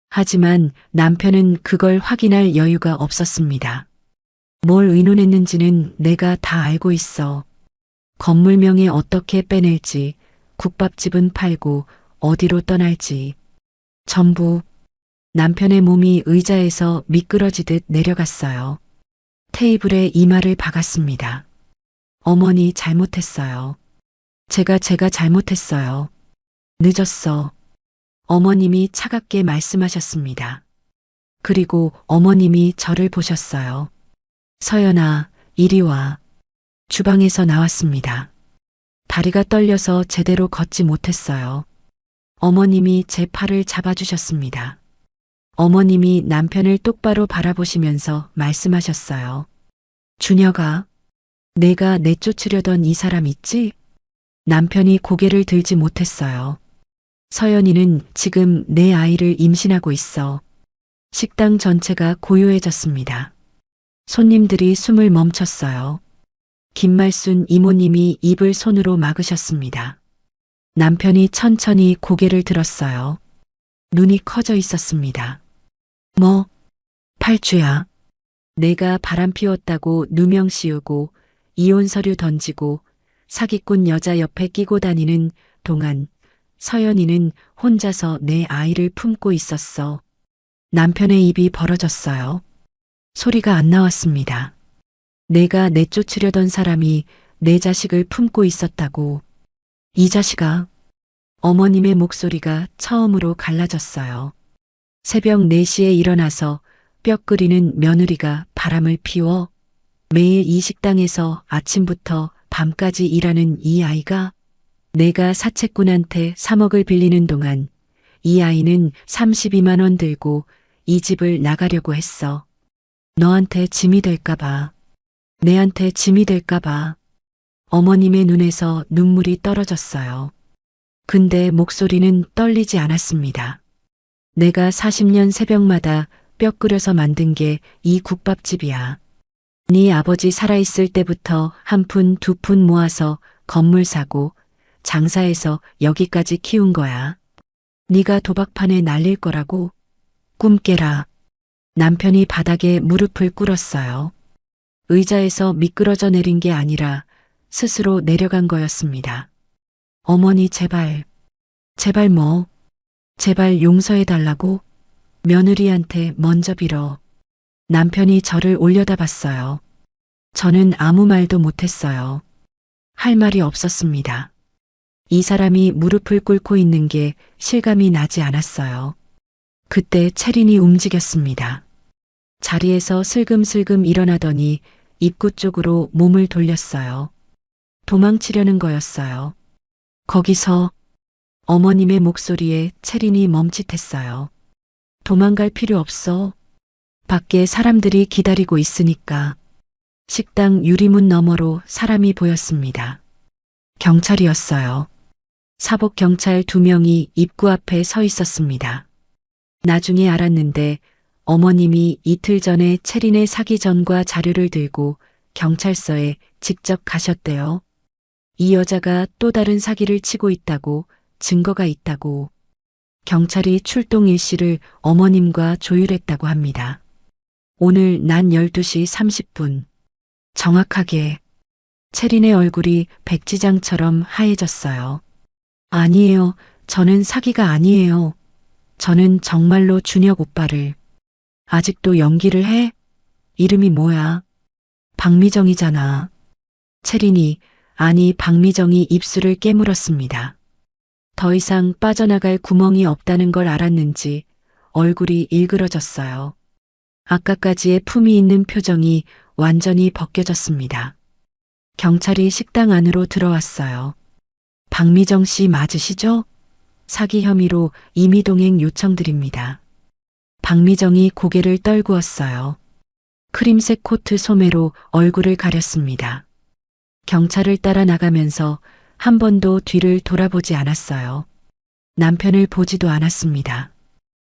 하지만 남편은 그걸 확인할 여유가 없었습니다. 뭘 의논했는지는 내가 다 알고 있어. 건물명에 어떻게 빼낼지, 국밥집은 팔고 어디로 떠날지. 전부 남편의 몸이 의자에서 미끄러지듯 내려갔어요. 테이블에 이마를 박았습니다. 어머니 잘못했어요. 제가 잘못했어요. 늦었어. 어머님이 차갑게 말씀하셨습니다. 그리고 어머님이 저를 보셨어요. 서연아, 이리 와. 주방에서 나왔습니다. 다리가 떨려서 제대로 걷지 못했어요. 어머님이 제 팔을 잡아주셨습니다. 어머님이 남편을 똑바로 바라보시면서 말씀하셨어요. 준혁아, 내가 내쫓으려던 이 사람 있지? 남편이 고개를 들지 못했어요. 서연이는 지금 내 아이를 임신하고 있어. 식당 전체가 고요해졌습니다. 손님들이 숨을 멈췄어요. 김말순 이모님이 입을 손으로 막으셨습니다. 남편이 천천히 고개를 들었어요. 눈이 커져 있었습니다. 뭐? 팔주야. 내가 바람 피웠다고 누명 씌우고 이혼 서류 던지고 사기꾼 여자 옆에 끼고 다니는 동안 서연이는 혼자서 내 아이를 품고 있었어. 남편의 입이 벌어졌어요. 소리가 안 나왔습니다. 내가 내쫓으려던 사람이 내 자식을 품고 있었다고. 이 자식아. 어머님의 목소리가 처음으로 갈라졌어요. 새벽 4시에 일어나서 뼈 끓이는 며느리가 바람을 피워 매일 이 식당에서 아침부터 밤까지 일하는 이 아이가 내가 사채꾼한테 3억을 빌리는 동안 이 아이는 32만 원 들고 이 집을 나가려고 했어. 너한테 짐이 될까봐. 내한테 짐이 될까봐. 어머님의 눈에서 눈물이 떨어졌어요. 근데 목소리는 떨리지 않았습니다. 내가 40년 새벽마다 뼈 끓여서 만든 게 이 국밥집이야. 네 아버지 살아있을 때부터 한 푼, 두 푼 모아서 건물 사고 장사해서 여기까지 키운 거야. 네가 도박판에 날릴 거라고? 꿈 깨라. 남편이 바닥에 무릎을 꿇었어요. 의자에서 미끄러져 내린 게 아니라 스스로 내려간 거였습니다. 어머니 제발, 제발 뭐, 제발 용서해 달라고? 며느리한테 먼저 빌어. 남편이 저를 올려다봤어요. 저는 아무 말도 못했어요. 할 말이 없었습니다. 이 사람이 무릎을 꿇고 있는 게 실감이 나지 않았어요. 그때 채린이 움직였습니다. 자리에서 슬금슬금 일어나더니 입구 쪽으로 몸을 돌렸어요. 도망치려는 거였어요. 거기서 어머님의 목소리에 채린이 멈칫했어요. 도망갈 필요 없어. 밖에 사람들이 기다리고 있으니까. 식당 유리문 너머로 사람이 보였습니다. 경찰이었어요. 사복 경찰 2명이 입구 앞에 서 있었습니다. 나중에 알았는데 어머님이 이틀 전에 채린의 사기 전과 자료를 들고 경찰서에 직접 가셨대요. 이 여자가 또 다른 사기를 치고 있다고, 증거가 있다고. 경찰이 출동 일시를 어머님과 조율했다고 합니다. 오늘 낮 12시 30분. 정확하게. 채린의 얼굴이 백지장처럼 하얘졌어요. 아니에요. 저는 사기가 아니에요. 저는 정말로 준혁 오빠를. 아직도 연기를 해? 이름이 뭐야? 박미정이잖아. 채린이, 아니 박미정이 입술을 깨물었습니다. 더 이상 빠져나갈 구멍이 없다는 걸 알았는지 얼굴이 일그러졌어요. 아까까지의 품이 있는 표정이 완전히 벗겨졌습니다. 경찰이 식당 안으로 들어왔어요. 박미정 씨 맞으시죠? 사기 혐의로 임의동행 요청드립니다. 박미정이 고개를 떨구었어요. 크림색 코트 소매로 얼굴을 가렸습니다. 경찰을 따라 나가면서 한 번도 뒤를 돌아보지 않았어요. 남편을 보지도 않았습니다.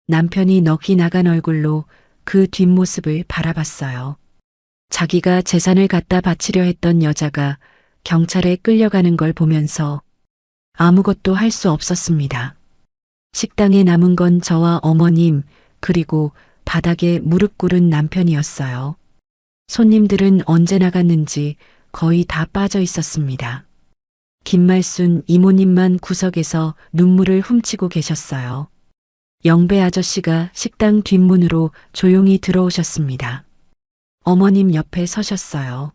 남편이 넋이 나간 얼굴로 그 뒷모습을 바라봤어요. 자기가 재산을 갖다 바치려 했던 여자가 경찰에 끌려가는 걸 보면서 아무것도 할 수 없었습니다. 식당에 남은 건 저와 어머님, 그리고 바닥에 무릎 꿇은 남편이었어요. 손님들은 언제 나갔는지 거의 다 빠져 있었습니다. 김말순 이모님만 구석에서 눈물을 훔치고 계셨어요. 영배 아저씨가 식당 뒷문으로 조용히 들어오셨습니다. 어머님 옆에 서셨어요.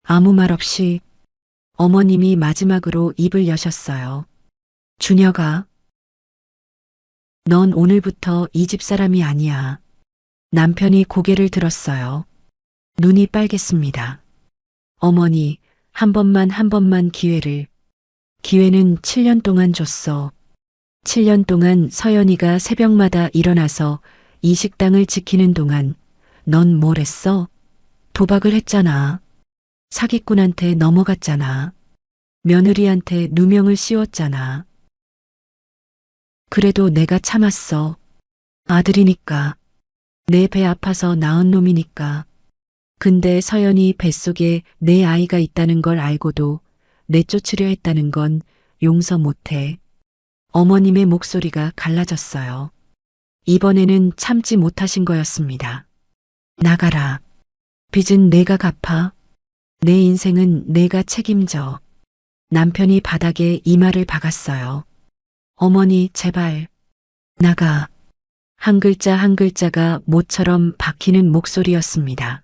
아무 말 없이 어머님이 마지막으로 입을 여셨어요. 준혁아, 넌 오늘부터 이 집 사람이 아니야. 남편이 고개를 들었어요. 눈이 빨갰습니다. 어머니, 한 번만 기회를. 기회는 7년 동안 줬어. 7년 동안 서연이가 새벽마다 일어나서 이 식당을 지키는 동안 넌 뭘 했어? 도박을 했잖아. 사기꾼한테 넘어갔잖아. 며느리한테 누명을 씌웠잖아. 그래도 내가 참았어. 아들이니까. 내 배 아파서 낳은 놈이니까. 근데 서연이 뱃속에 내 아이가 있다는 걸 알고도 내쫓으려 했다는 건 용서 못해. 어머님의 목소리가 갈라졌어요. 이번에는 참지 못하신 거였습니다. 나가라. 빚은 내가 갚아. 내 인생은 내가 책임져. 남편이 바닥에 이마를 박았어요. 어머니, 제발. 나가. 한 글자 한 글자가 모처럼 박히는 목소리였습니다.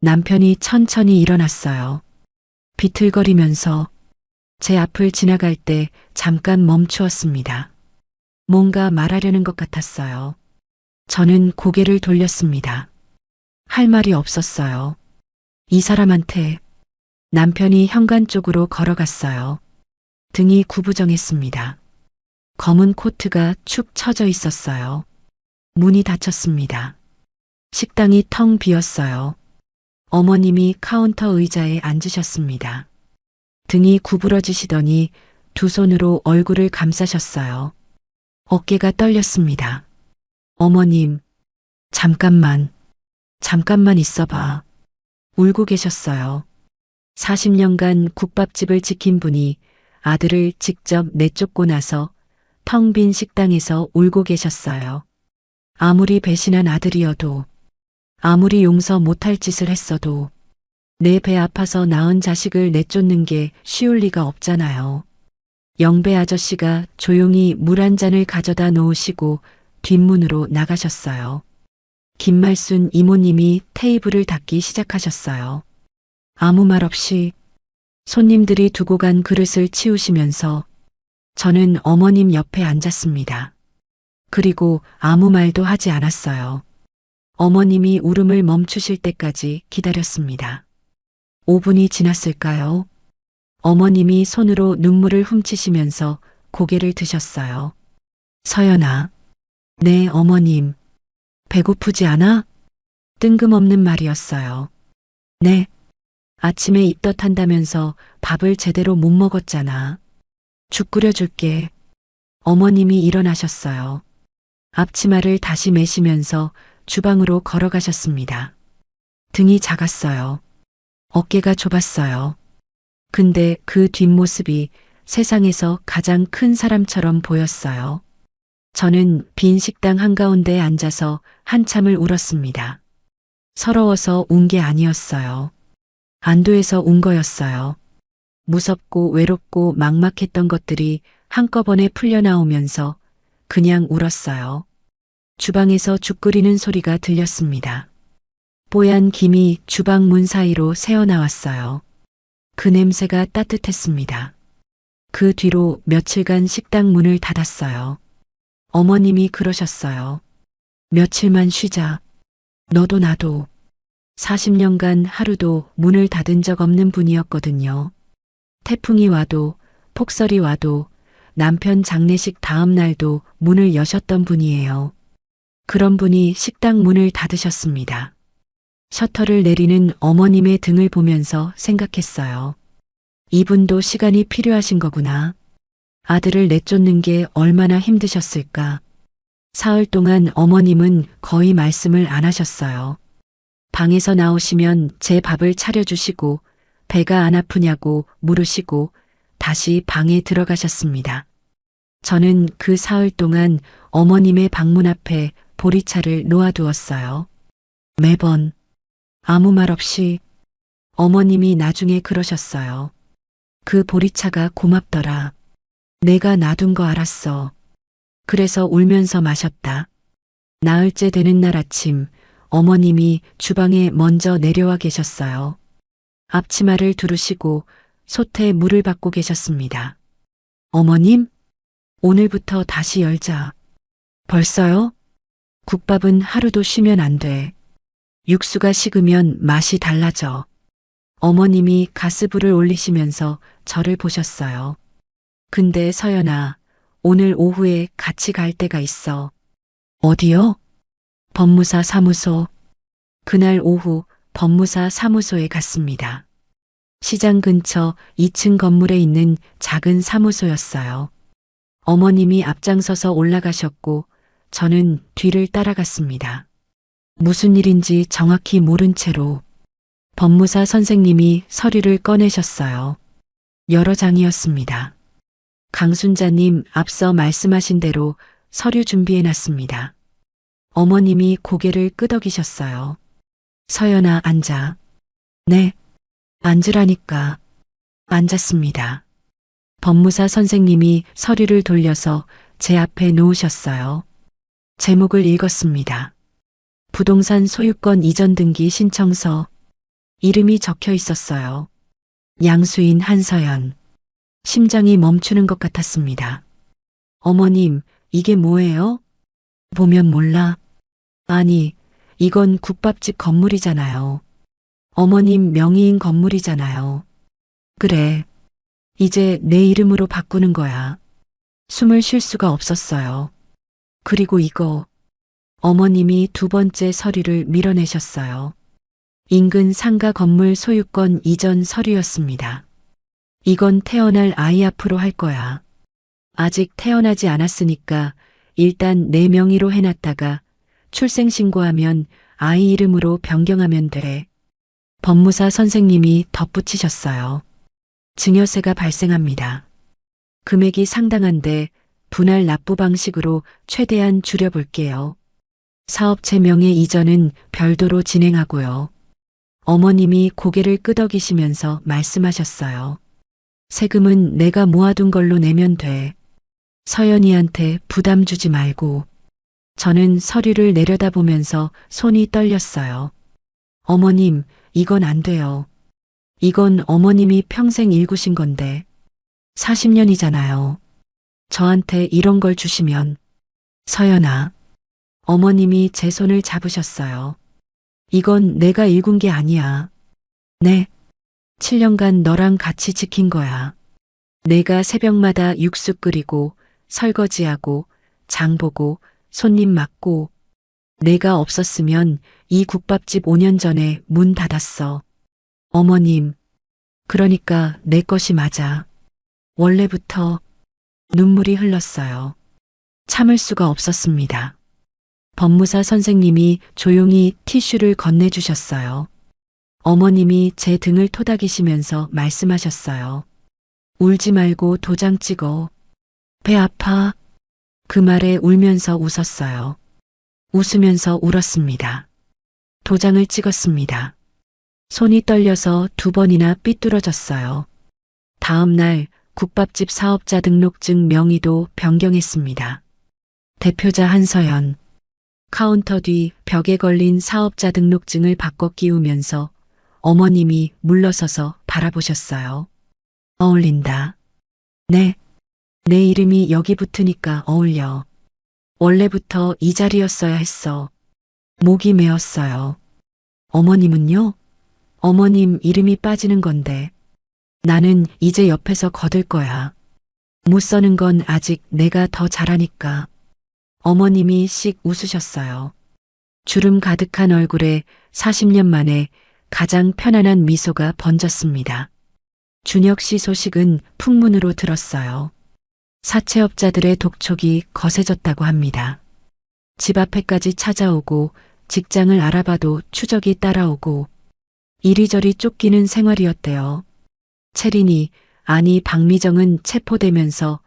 남편이 천천히 일어났어요. 비틀거리면서 제 앞을 지나갈 때 잠깐 멈추었습니다. 뭔가 말하려는 것 같았어요. 저는 고개를 돌렸습니다. 할 말이 없었어요. 이 사람한테. 남편이 현관 쪽으로 걸어갔어요. 등이 구부정했습니다. 검은 코트가 축 처져 있었어요. 문이 닫혔습니다. 식당이 텅 비었어요. 어머님이 카운터 의자에 앉으셨습니다. 등이 구부러지시더니 두 손으로 얼굴을 감싸셨어요. 어깨가 떨렸습니다. 어머님, 잠깐만 있어봐. 울고 계셨어요. 40년간 국밥집을 지킨 분이 아들을 직접 내쫓고 나서 텅 빈 식당에서 울고 계셨어요. 아무리 배신한 아들이어도, 아무리 용서 못할 짓을 했어도 내 배 아파서 낳은 자식을 내쫓는 게 쉬울 리가 없잖아요. 영배 아저씨가 조용히 물 한 잔을 가져다 놓으시고 뒷문으로 나가셨어요. 김말순 이모님이 테이블을 닦기 시작하셨어요. 아무 말 없이 손님들이 두고 간 그릇을 치우시면서 저는 어머님 옆에 앉았습니다. 그리고 아무 말도 하지 않았어요. 어머님이 울음을 멈추실 때까지 기다렸습니다. 5분이 지났을까요? 어머님이 손으로 눈물을 훔치시면서 고개를 드셨어요. 서연아, 네 어머님, 배고프지 않아? 뜬금없는 말이었어요. 네, 아침에 입덧한다면서 밥을 제대로 못 먹었잖아. 죽 끓여줄게. 어머님이 일어나셨어요. 앞치마를 다시 매시면서 주방으로 걸어가셨습니다. 등이 작았어요. 어깨가 좁았어요. 근데 그 뒷모습이 세상에서 가장 큰 사람처럼 보였어요. 저는 빈 식당 한가운데에 앉아서 한참을 울었습니다. 서러워서 운 게 아니었어요. 안도해서 운 거였어요. 무섭고 외롭고 막막했던 것들이 한꺼번에 풀려나오면서 그냥 울었어요. 주방에서 죽 끓이는 소리가 들렸습니다. 뽀얀 김이 주방 문 사이로 새어나왔어요. 그 냄새가 따뜻했습니다. 그 뒤로 며칠간 식당 문을 닫았어요. 어머님이 그러셨어요. 며칠만 쉬자. 너도 나도. 40년간 하루도 문을 닫은 적 없는 분이었거든요. 태풍이 와도 폭설이 와도 남편 장례식 다음 날도 문을 여셨던 분이에요. 그런 분이 식당 문을 닫으셨습니다. 셔터를 내리는 어머님의 등을 보면서 생각했어요. 이분도 시간이 필요하신 거구나. 아들을 내쫓는 게 얼마나 힘드셨을까. 사흘 동안 어머님은 거의 말씀을 안 하셨어요. 방에서 나오시면 제 밥을 차려주시고 배가 안 아프냐고 물으시고 다시 방에 들어가셨습니다. 저는 그 사흘 동안 어머님의 방문 앞에 보리차를 놓아두었어요. 매번 아무 말 없이 어머님이 나중에 그러셨어요. 그 보리차가 고맙더라. 내가 놔둔 거 알았어. 그래서 울면서 마셨다. 나흘째 되는 날 아침 어머님이 주방에 먼저 내려와 계셨어요. 앞치마를 두르시고 솥에 물을 받고 계셨습니다. 어머님, 오늘부터 다시 열자. 벌써요? 국밥은 하루도 쉬면 안 돼. 육수가 식으면 맛이 달라져. 어머님이 가스불을 올리시면서 저를 보셨어요. 근데 서연아, 오늘 오후에 같이 갈 데가 있어. 어디요? 법무사 사무소. 그날 오후 법무사 사무소에 갔습니다. 시장 근처 2층 건물에 있는 작은 사무소였어요. 어머님이 앞장서서 올라가셨고 저는 뒤를 따라갔습니다. 무슨 일인지 정확히 모른 채로 법무사 선생님이 서류를 꺼내셨어요. 여러 장이었습니다. 강순자님 앞서 말씀하신 대로 서류 준비해놨습니다. 어머님이 고개를 끄덕이셨어요. 서연아, 앉아. 네, 앉으라니까. 앉았습니다. 법무사 선생님이 서류를 돌려서 제 앞에 놓으셨어요. 제목을 읽었습니다. 부동산 소유권 이전 등기 신청서. 이름이 적혀 있었어요. 양수인 한서연. 심장이 멈추는 것 같았습니다. 어머님, 이게 뭐예요? 보면 몰라. 아니, 이건 국밥집 건물이잖아요. 어머님 명의인 건물이잖아요. 그래. 이제 내 이름으로 바꾸는 거야. 숨을 쉴 수가 없었어요. 그리고 이거. 어머님이 두 번째 서류를 밀어내셨어요. 인근 상가 건물 소유권 이전 서류였습니다. 이건 태어날 아이 앞으로 할 거야. 아직 태어나지 않았으니까 일단 내 명의로 해놨다가 출생신고하면 아이 이름으로 변경하면 돼. 법무사 선생님이 덧붙이셨어요. 증여세가 발생합니다. 금액이 상당한데 분할 납부 방식으로 최대한 줄여볼게요. 사업체 명의 이전은 별도로 진행하고요. 어머님이 고개를 끄덕이시면서 말씀하셨어요. 세금은 내가 모아둔 걸로 내면 돼. 서연이한테 부담 주지 말고. 저는 서류를 내려다보면서 손이 떨렸어요. 어머님, 이건 안 돼요. 이건 어머님이 평생 일구신 건데. 40년이잖아요. 저한테 이런 걸 주시면. 서연아. 어머님이 제 손을 잡으셨어요. 이건 내가 일군 게 아니야. 네. 7년간 너랑 같이 지킨 거야. 내가 새벽마다 육수 끓이고 설거지하고 장 보고 손님 맡고 내가 없었으면 이 국밥집 5년 전에 문 닫았어. 어머님, 그러니까 내 것이 맞아. 원래부터 눈물이 흘렀어요. 참을 수가 없었습니다. 법무사 선생님이 조용히 티슈를 건네주셨어요. 어머님이 제 등을 토닥이시면서 말씀하셨어요. 울지 말고 도장 찍어. 배 아파. 그 말에 울면서 웃었어요. 웃으면서 울었습니다. 도장을 찍었습니다. 손이 떨려서 2번이나 삐뚤어졌어요. 다음 날 국밥집 사업자 등록증 명의도 변경했습니다. 대표자 한서연. 카운터 뒤 벽에 걸린 사업자 등록증을 바꿔 끼우면서 어머님이 물러서서 바라보셨어요. 어울린다. 네. 내 이름이 여기 붙으니까 어울려. 원래부터 이 자리였어야 했어. 목이 메었어요. 어머님은요? 어머님 이름이 빠지는 건데. 나는 이제 옆에서 거들 거야. 못 써는 건 아직 내가 더 잘하니까. 어머님이 씩 웃으셨어요. 주름 가득한 얼굴에 40년 만에 가장 편안한 미소가 번졌습니다. 준혁 씨 소식은 풍문으로 들었어요. 사채업자들의 독촉이 거세졌다고 합니다. 집 앞에까지 찾아오고 직장을 알아봐도 추적이 따라오고 이리저리 쫓기는 생활이었대요. 채린이, 아니 박미정은 체포되면서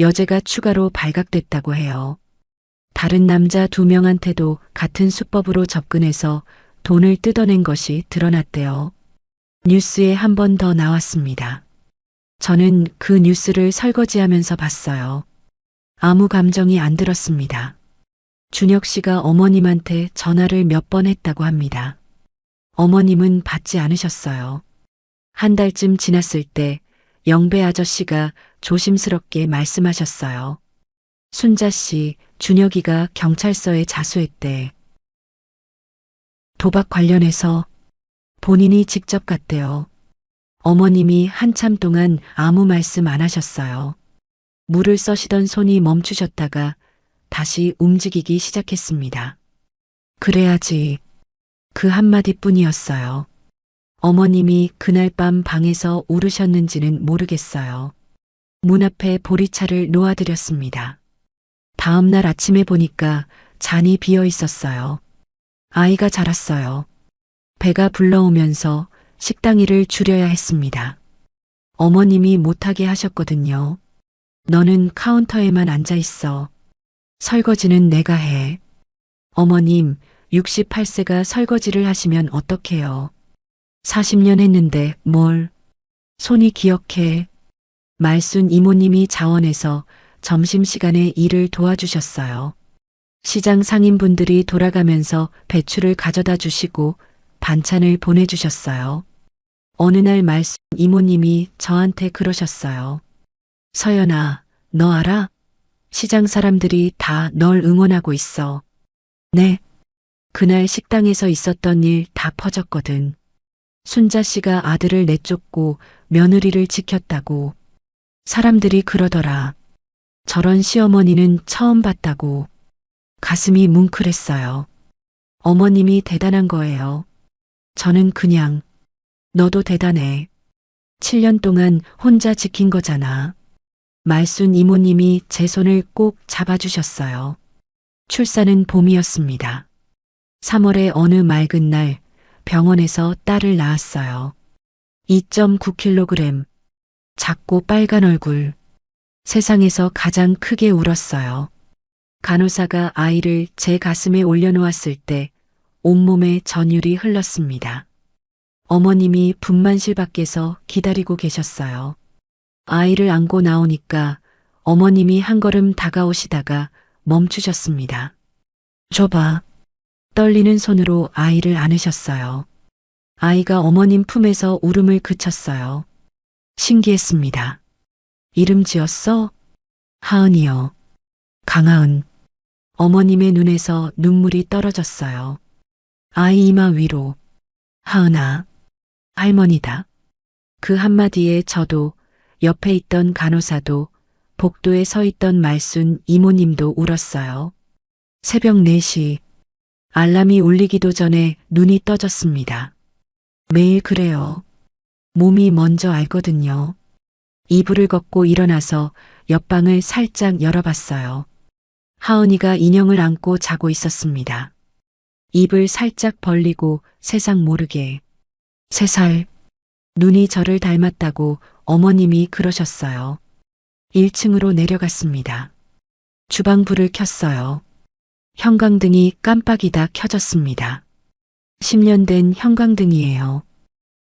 여죄가 추가로 발각됐다고 해요. 다른 남자 2명한테도 같은 수법으로 접근해서 돈을 뜯어낸 것이 드러났대요. 뉴스에 한 번 더 나왔습니다. 저는 그 뉴스를 설거지하면서 봤어요. 아무 감정이 안 들었습니다. 준혁 씨가 어머님한테 전화를 몇 번 했다고 합니다. 어머님은 받지 않으셨어요. 한 달쯤 지났을 때 영배 아저씨가 조심스럽게 말씀하셨어요. 순자 씨, 준혁이가 경찰서에 자수했대. 도박 관련해서 본인이 직접 갔대요. 어머님이 한참 동안 아무 말씀 안 하셨어요. 물을 써시던 손이 멈추셨다가 다시 움직이기 시작했습니다. 그래야지. 그 한마디뿐이었어요. 어머님이 그날 밤 방에서 울으셨는지는 모르겠어요. 문 앞에 보리차를 놓아드렸습니다. 다음 날 아침에 보니까 잔이 비어 있었어요. 아이가 자랐어요. 배가 불러오면서 식당 일을 줄여야 했습니다. 어머님이 못하게 하셨거든요. 너는 카운터에만 앉아 있어. 설거지는 내가 해. 어머님, 68세가 설거지를 하시면 어떡해요. 40년 했는데 뭘. 손이 기억해. 말순 이모님이 자원해서 점심시간에 일을 도와주셨어요. 시장 상인분들이 돌아가면서 배추를 가져다 주시고 반찬을 보내주셨어요. 어느 날 말순 이모님이 저한테 그러셨어요. 서연아, 너 알아? 시장 사람들이 다 널 응원하고 있어. 네. 그날 식당에서 있었던 일 다 퍼졌거든. 순자 씨가 아들을 내쫓고 며느리를 지켰다고. 사람들이 그러더라. 저런 시어머니는 처음 봤다고. 가슴이 뭉클했어요. 어머님이 대단한 거예요. 저는 그냥, 너도 대단해. 7년 동안 혼자 지킨 거잖아. 말순 이모님이 제 손을 꼭 잡아주셨어요. 출산은 봄이었습니다. 3월의 어느 맑은 날 병원에서 딸을 낳았어요. 2.9kg. 작고 빨간 얼굴. 세상에서 가장 크게 울었어요. 간호사가 아이를 제 가슴에 올려놓았을 때 온몸에 전율이 흘렀습니다. 어머님이 분만실 밖에서 기다리고 계셨어요. 아이를 안고 나오니까 어머님이 한 걸음 다가오시다가 멈추셨습니다. 줘봐. 떨리는 손으로 아이를 안으셨어요. 아이가 어머님 품에서 울음을 그쳤어요. 신기했습니다. 이름 지었어? 하은이요. 강하은. 어머님의 눈에서 눈물이 떨어졌어요. 아이 이마 위로. 하은아. 할머니다. 그 한마디에 저도 옆에 있던 간호사도 복도에 서 있던 말순 이모님도 울었어요. 새벽 4시. 알람이 울리기도 전에 눈이 떠졌습니다. 매일 그래요. 몸이 먼저 알거든요. 이불을 걷고 일어나서 옆방을 살짝 열어봤어요. 하은이가 인형을 안고 자고 있었습니다. 입을 살짝 벌리고 세상 모르게. 3살. 눈이 저를 닮았다고 어머님이 그러셨어요. 1층으로 내려갔습니다. 주방 불을 켰어요. 형광등이 깜빡이다 켜졌습니다. 10년 된 형광등이에요.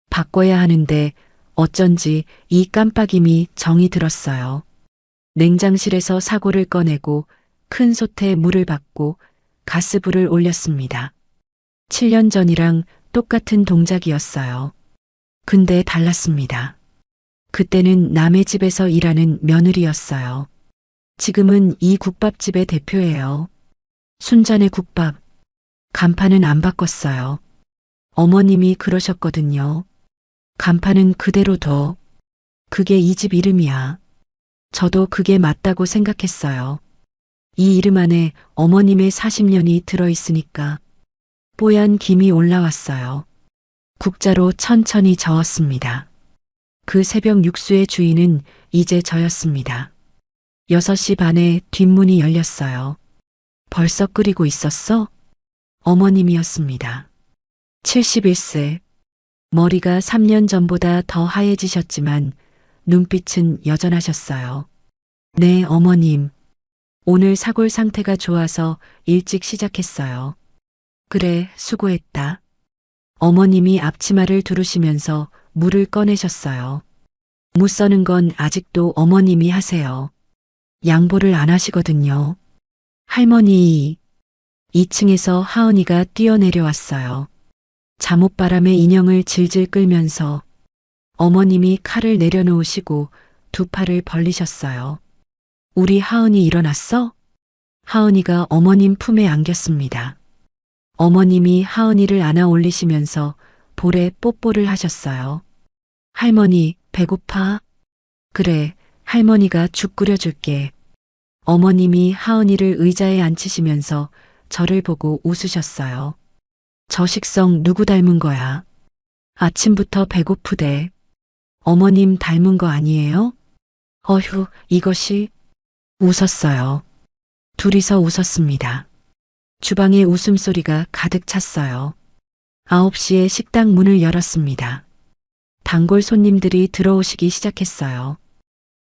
바꿔야 하는데 어쩐지 이 깜빡임이 정이 들었어요. 냉장실에서 사고를 꺼내고 큰 솥에 물을 붓고 가스불을 올렸습니다. 7년 전이랑 똑같은 동작이었어요. 근데 달랐습니다. 그때는 남의 집에서 일하는 며느리였어요. 지금은 이 국밥집의 대표예요. 순잔의 국밥. 간판은 안 바꿨어요. 어머님이 그러셨거든요. 간판은 그대로 둬. 그게 이 집 이름이야. 저도 그게 맞다고 생각했어요. 이 이름 안에 어머님의 40년이 들어있으니까. 뽀얀 김이 올라왔어요. 국자로 천천히 저었습니다. 그 새벽 육수의 주인은 이제 저였습니다. 6시 반에 뒷문이 열렸어요. 벌써 끓이고 있었어? 어머님이었습니다. 71세. 머리가 3년 전보다 더 하얘지셨지만 눈빛은 여전하셨어요. 네, 어머님. 오늘 사골 상태가 좋아서 일찍 시작했어요. 그래, 수고했다. 어머님이 앞치마를 두르시면서 물을 꺼내셨어요. 무 써는 건 아직도 어머님이 하세요. 양보를 안 하시거든요. 할머니, 2층에서 하은이가 뛰어내려왔어요. 잠옷바람에 인형을 질질 끌면서 어머님이 칼을 내려놓으시고 두 팔을 벌리셨어요. 우리 하은이 일어났어? 하은이가 어머님 품에 안겼습니다. 어머님이 하은이를 안아 올리시면서 볼에 뽀뽀를 하셨어요. 할머니, 배고파? 그래, 할머니가 죽 끓여줄게. 어머님이 하은이를 의자에 앉히시면서 저를 보고 웃으셨어요. 저 식성 누구 닮은 거야? 아침부터 배고프대. 어머님 닮은 거 아니에요? 어휴, 이것이 웃었어요. 둘이서 웃었습니다. 주방에 웃음소리가 가득 찼어요. 9시에 식당 문을 열었습니다. 단골 손님들이 들어오시기 시작했어요.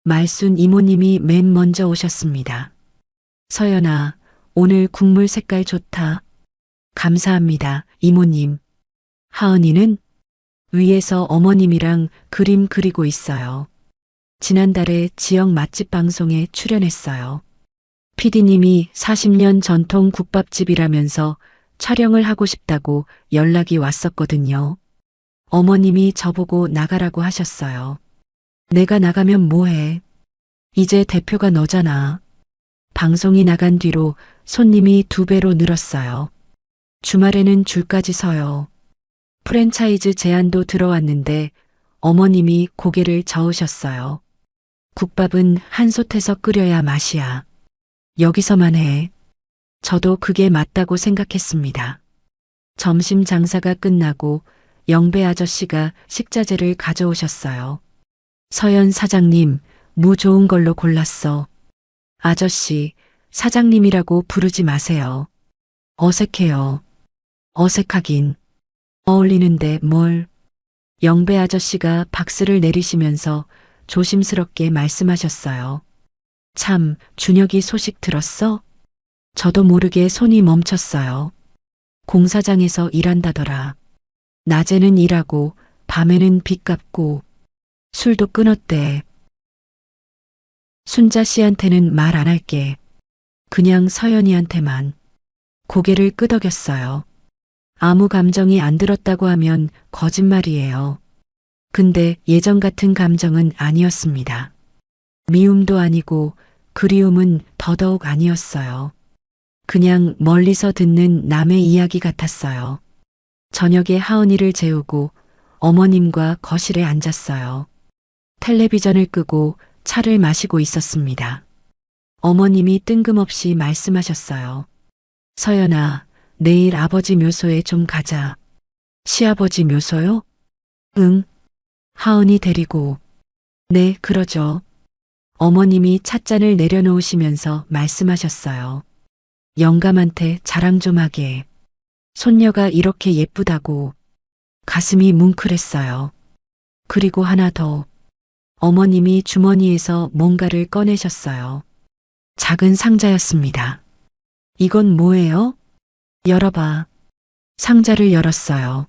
말순 이모님이 맨 먼저 오셨습니다. 서연아, 오늘 국물 색깔 좋다. 감사합니다, 이모님. 하은이는 위에서 어머님이랑 그림 그리고 있어요. 지난달에 지역 맛집 방송에 출연했어요. PD님이 40년 전통 국밥집이라면서 촬영을 하고 싶다고 연락이 왔었거든요. 어머님이 저보고 나가라고 하셨어요. 내가 나가면 뭐해? 이제 대표가 너잖아. 방송이 나간 뒤로 손님이 2배로 늘었어요. 주말에는 줄까지 서요. 프랜차이즈 제안도 들어왔는데 어머님이 고개를 저으셨어요. 국밥은 한솥에서 끓여야 맛이야. 여기서만 해. 저도 그게 맞다고 생각했습니다. 점심 장사가 끝나고 영배 아저씨가 식자재를 가져오셨어요. 서연 사장님, 무 좋은 걸로 골랐어. 아저씨, 사장님이라고 부르지 마세요. 어색해요. 어색하긴. 어울리는데 뭘. 영배 아저씨가 박스를 내리시면서 조심스럽게 말씀하셨어요. 참, 준혁이 소식 들었어? 저도 모르게 손이 멈췄어요. 공사장에서 일한다더라. 낮에는 일하고 밤에는 빚 갚고 술도 끊었대. 순자 씨한테는 말 안 할게. 그냥 서연이한테만. 고개를 끄덕였어요. 아무 감정이 안 들었다고 하면 거짓말이에요. 근데 예전 같은 감정은 아니었습니다. 미움도 아니고 그리움은 더더욱 아니었어요. 그냥 멀리서 듣는 남의 이야기 같았어요. 저녁에 하은이를 재우고 어머님과 거실에 앉았어요. 텔레비전을 끄고 차를 마시고 있었습니다. 어머님이 뜬금없이 말씀하셨어요. 서연아, 내일 아버지 묘소에 좀 가자. 시아버지 묘소요? 응. 하은이 데리고. 네, 그러죠. 어머님이 찻잔을 내려놓으시면서 말씀하셨어요. 영감한테 자랑 좀 하게. 손녀가 이렇게 예쁘다고. 가슴이 뭉클했어요. 그리고 하나 더. 어머님이 주머니에서 뭔가를 꺼내셨어요. 작은 상자였습니다. 이건 뭐예요? 열어봐. 상자를 열었어요.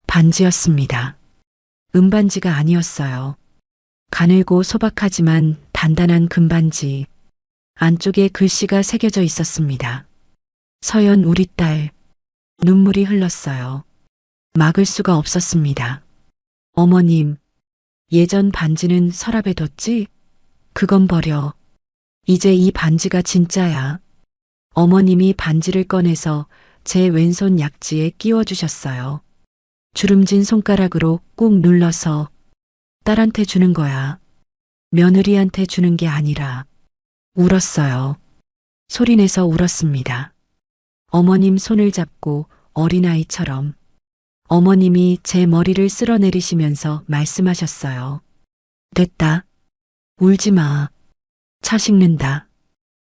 반지였습니다. 은반지가 아니었어요. 가늘고 소박하지만 단단한 금반지. 안쪽에 글씨가 새겨져 있었습니다. 서연 우리 딸. 눈물이 흘렀어요. 막을 수가 없었습니다. 어머님, 예전 반지는 서랍에 뒀지? 그건 버려. 이제 이 반지가 진짜야. 어머님이 반지를 꺼내서 제 왼손 약지에 끼워주셨어요. 주름진 손가락으로 꾹 눌러서 딸한테 주는 거야. 며느리한테 주는 게 아니라. 울었어요. 소리내서 울었습니다. 어머님 손을 잡고 어린아이처럼. 어머님이 제 머리를 쓸어내리시면서 말씀하셨어요. 됐다. 울지 마. 차 식는다.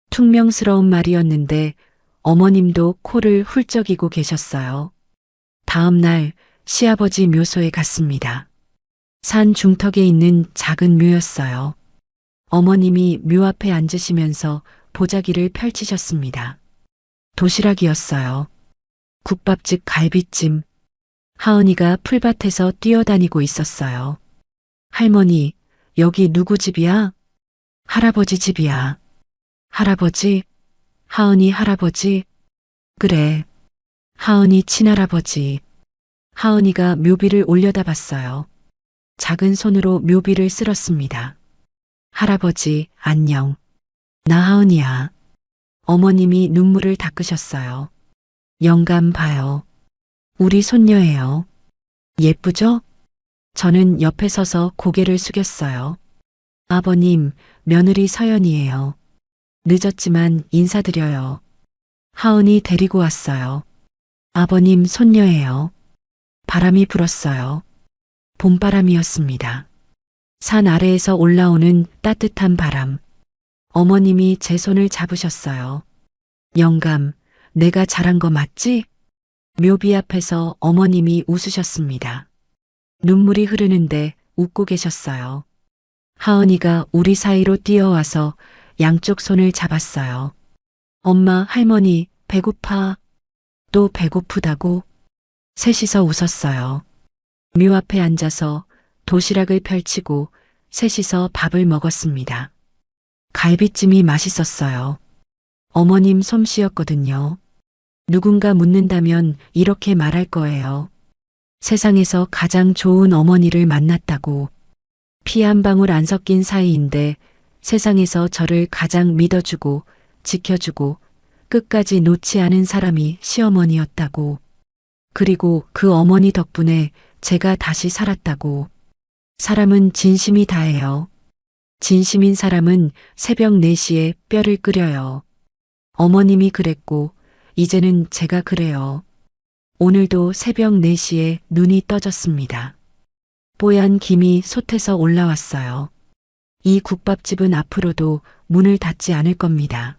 퉁명스러운 말이었는데 어머님도 코를 훌쩍이고 계셨어요. 다음 날 시아버지 묘소에 갔습니다. 산 중턱에 있는 작은 묘였어요. 어머님이 묘 앞에 앉으시면서 보자기를 펼치셨습니다. 도시락이었어요. 국밥집 갈비찜. 하은이가 풀밭에서 뛰어다니고 있었어요. 할머니, 여기 누구 집이야? 할아버지 집이야. 할아버지, 하은이 할아버지. 그래, 하은이 친할아버지. 하은이가 묘비를 올려다 봤어요. 작은 손으로 묘비를 쓸었습니다. 할아버지, 안녕. 나 하은이야. 어머님이 눈물을 닦으셨어요. 영감 봐요. 우리 손녀예요. 예쁘죠? 저는 옆에 서서 고개를 숙였어요. 아버님, 며느리 서연이에요. 늦었지만 인사드려요. 하은이 데리고 왔어요. 아버님 손녀예요. 바람이 불었어요. 봄바람이었습니다. 산 아래에서 올라오는 따뜻한 바람. 어머님이 제 손을 잡으셨어요. 영감, 내가 잘한 거 맞지? 묘비 앞에서 어머님이 웃으셨습니다. 눈물이 흐르는데 웃고 계셨어요. 하은이가 우리 사이로 뛰어와서 양쪽 손을 잡았어요. 엄마, 할머니, 배고파. 또 배고프다고? 셋이서 웃었어요. 묘 앞에 앉아서 도시락을 펼치고 셋이서 밥을 먹었습니다. 갈비찜이 맛있었어요. 어머님 솜씨였거든요. 누군가 묻는다면 이렇게 말할 거예요. 세상에서 가장 좋은 어머니를 만났다고. 피 한 방울 안 섞인 사이인데 세상에서 저를 가장 믿어주고 지켜주고 끝까지 놓지 않은 사람이 시어머니였다고. 그리고 그 어머니 덕분에 제가 다시 살았다고. 사람은 진심이 다해요. 진심인 사람은 새벽 4시에 뼈를 끓여요. 어머님이 그랬고 이제는 제가 그래요. 오늘도 새벽 4시에 눈이 떠졌습니다. 뽀얀 김이 솥에서 올라왔어요. 이 국밥집은 앞으로도 문을 닫지 않을 겁니다.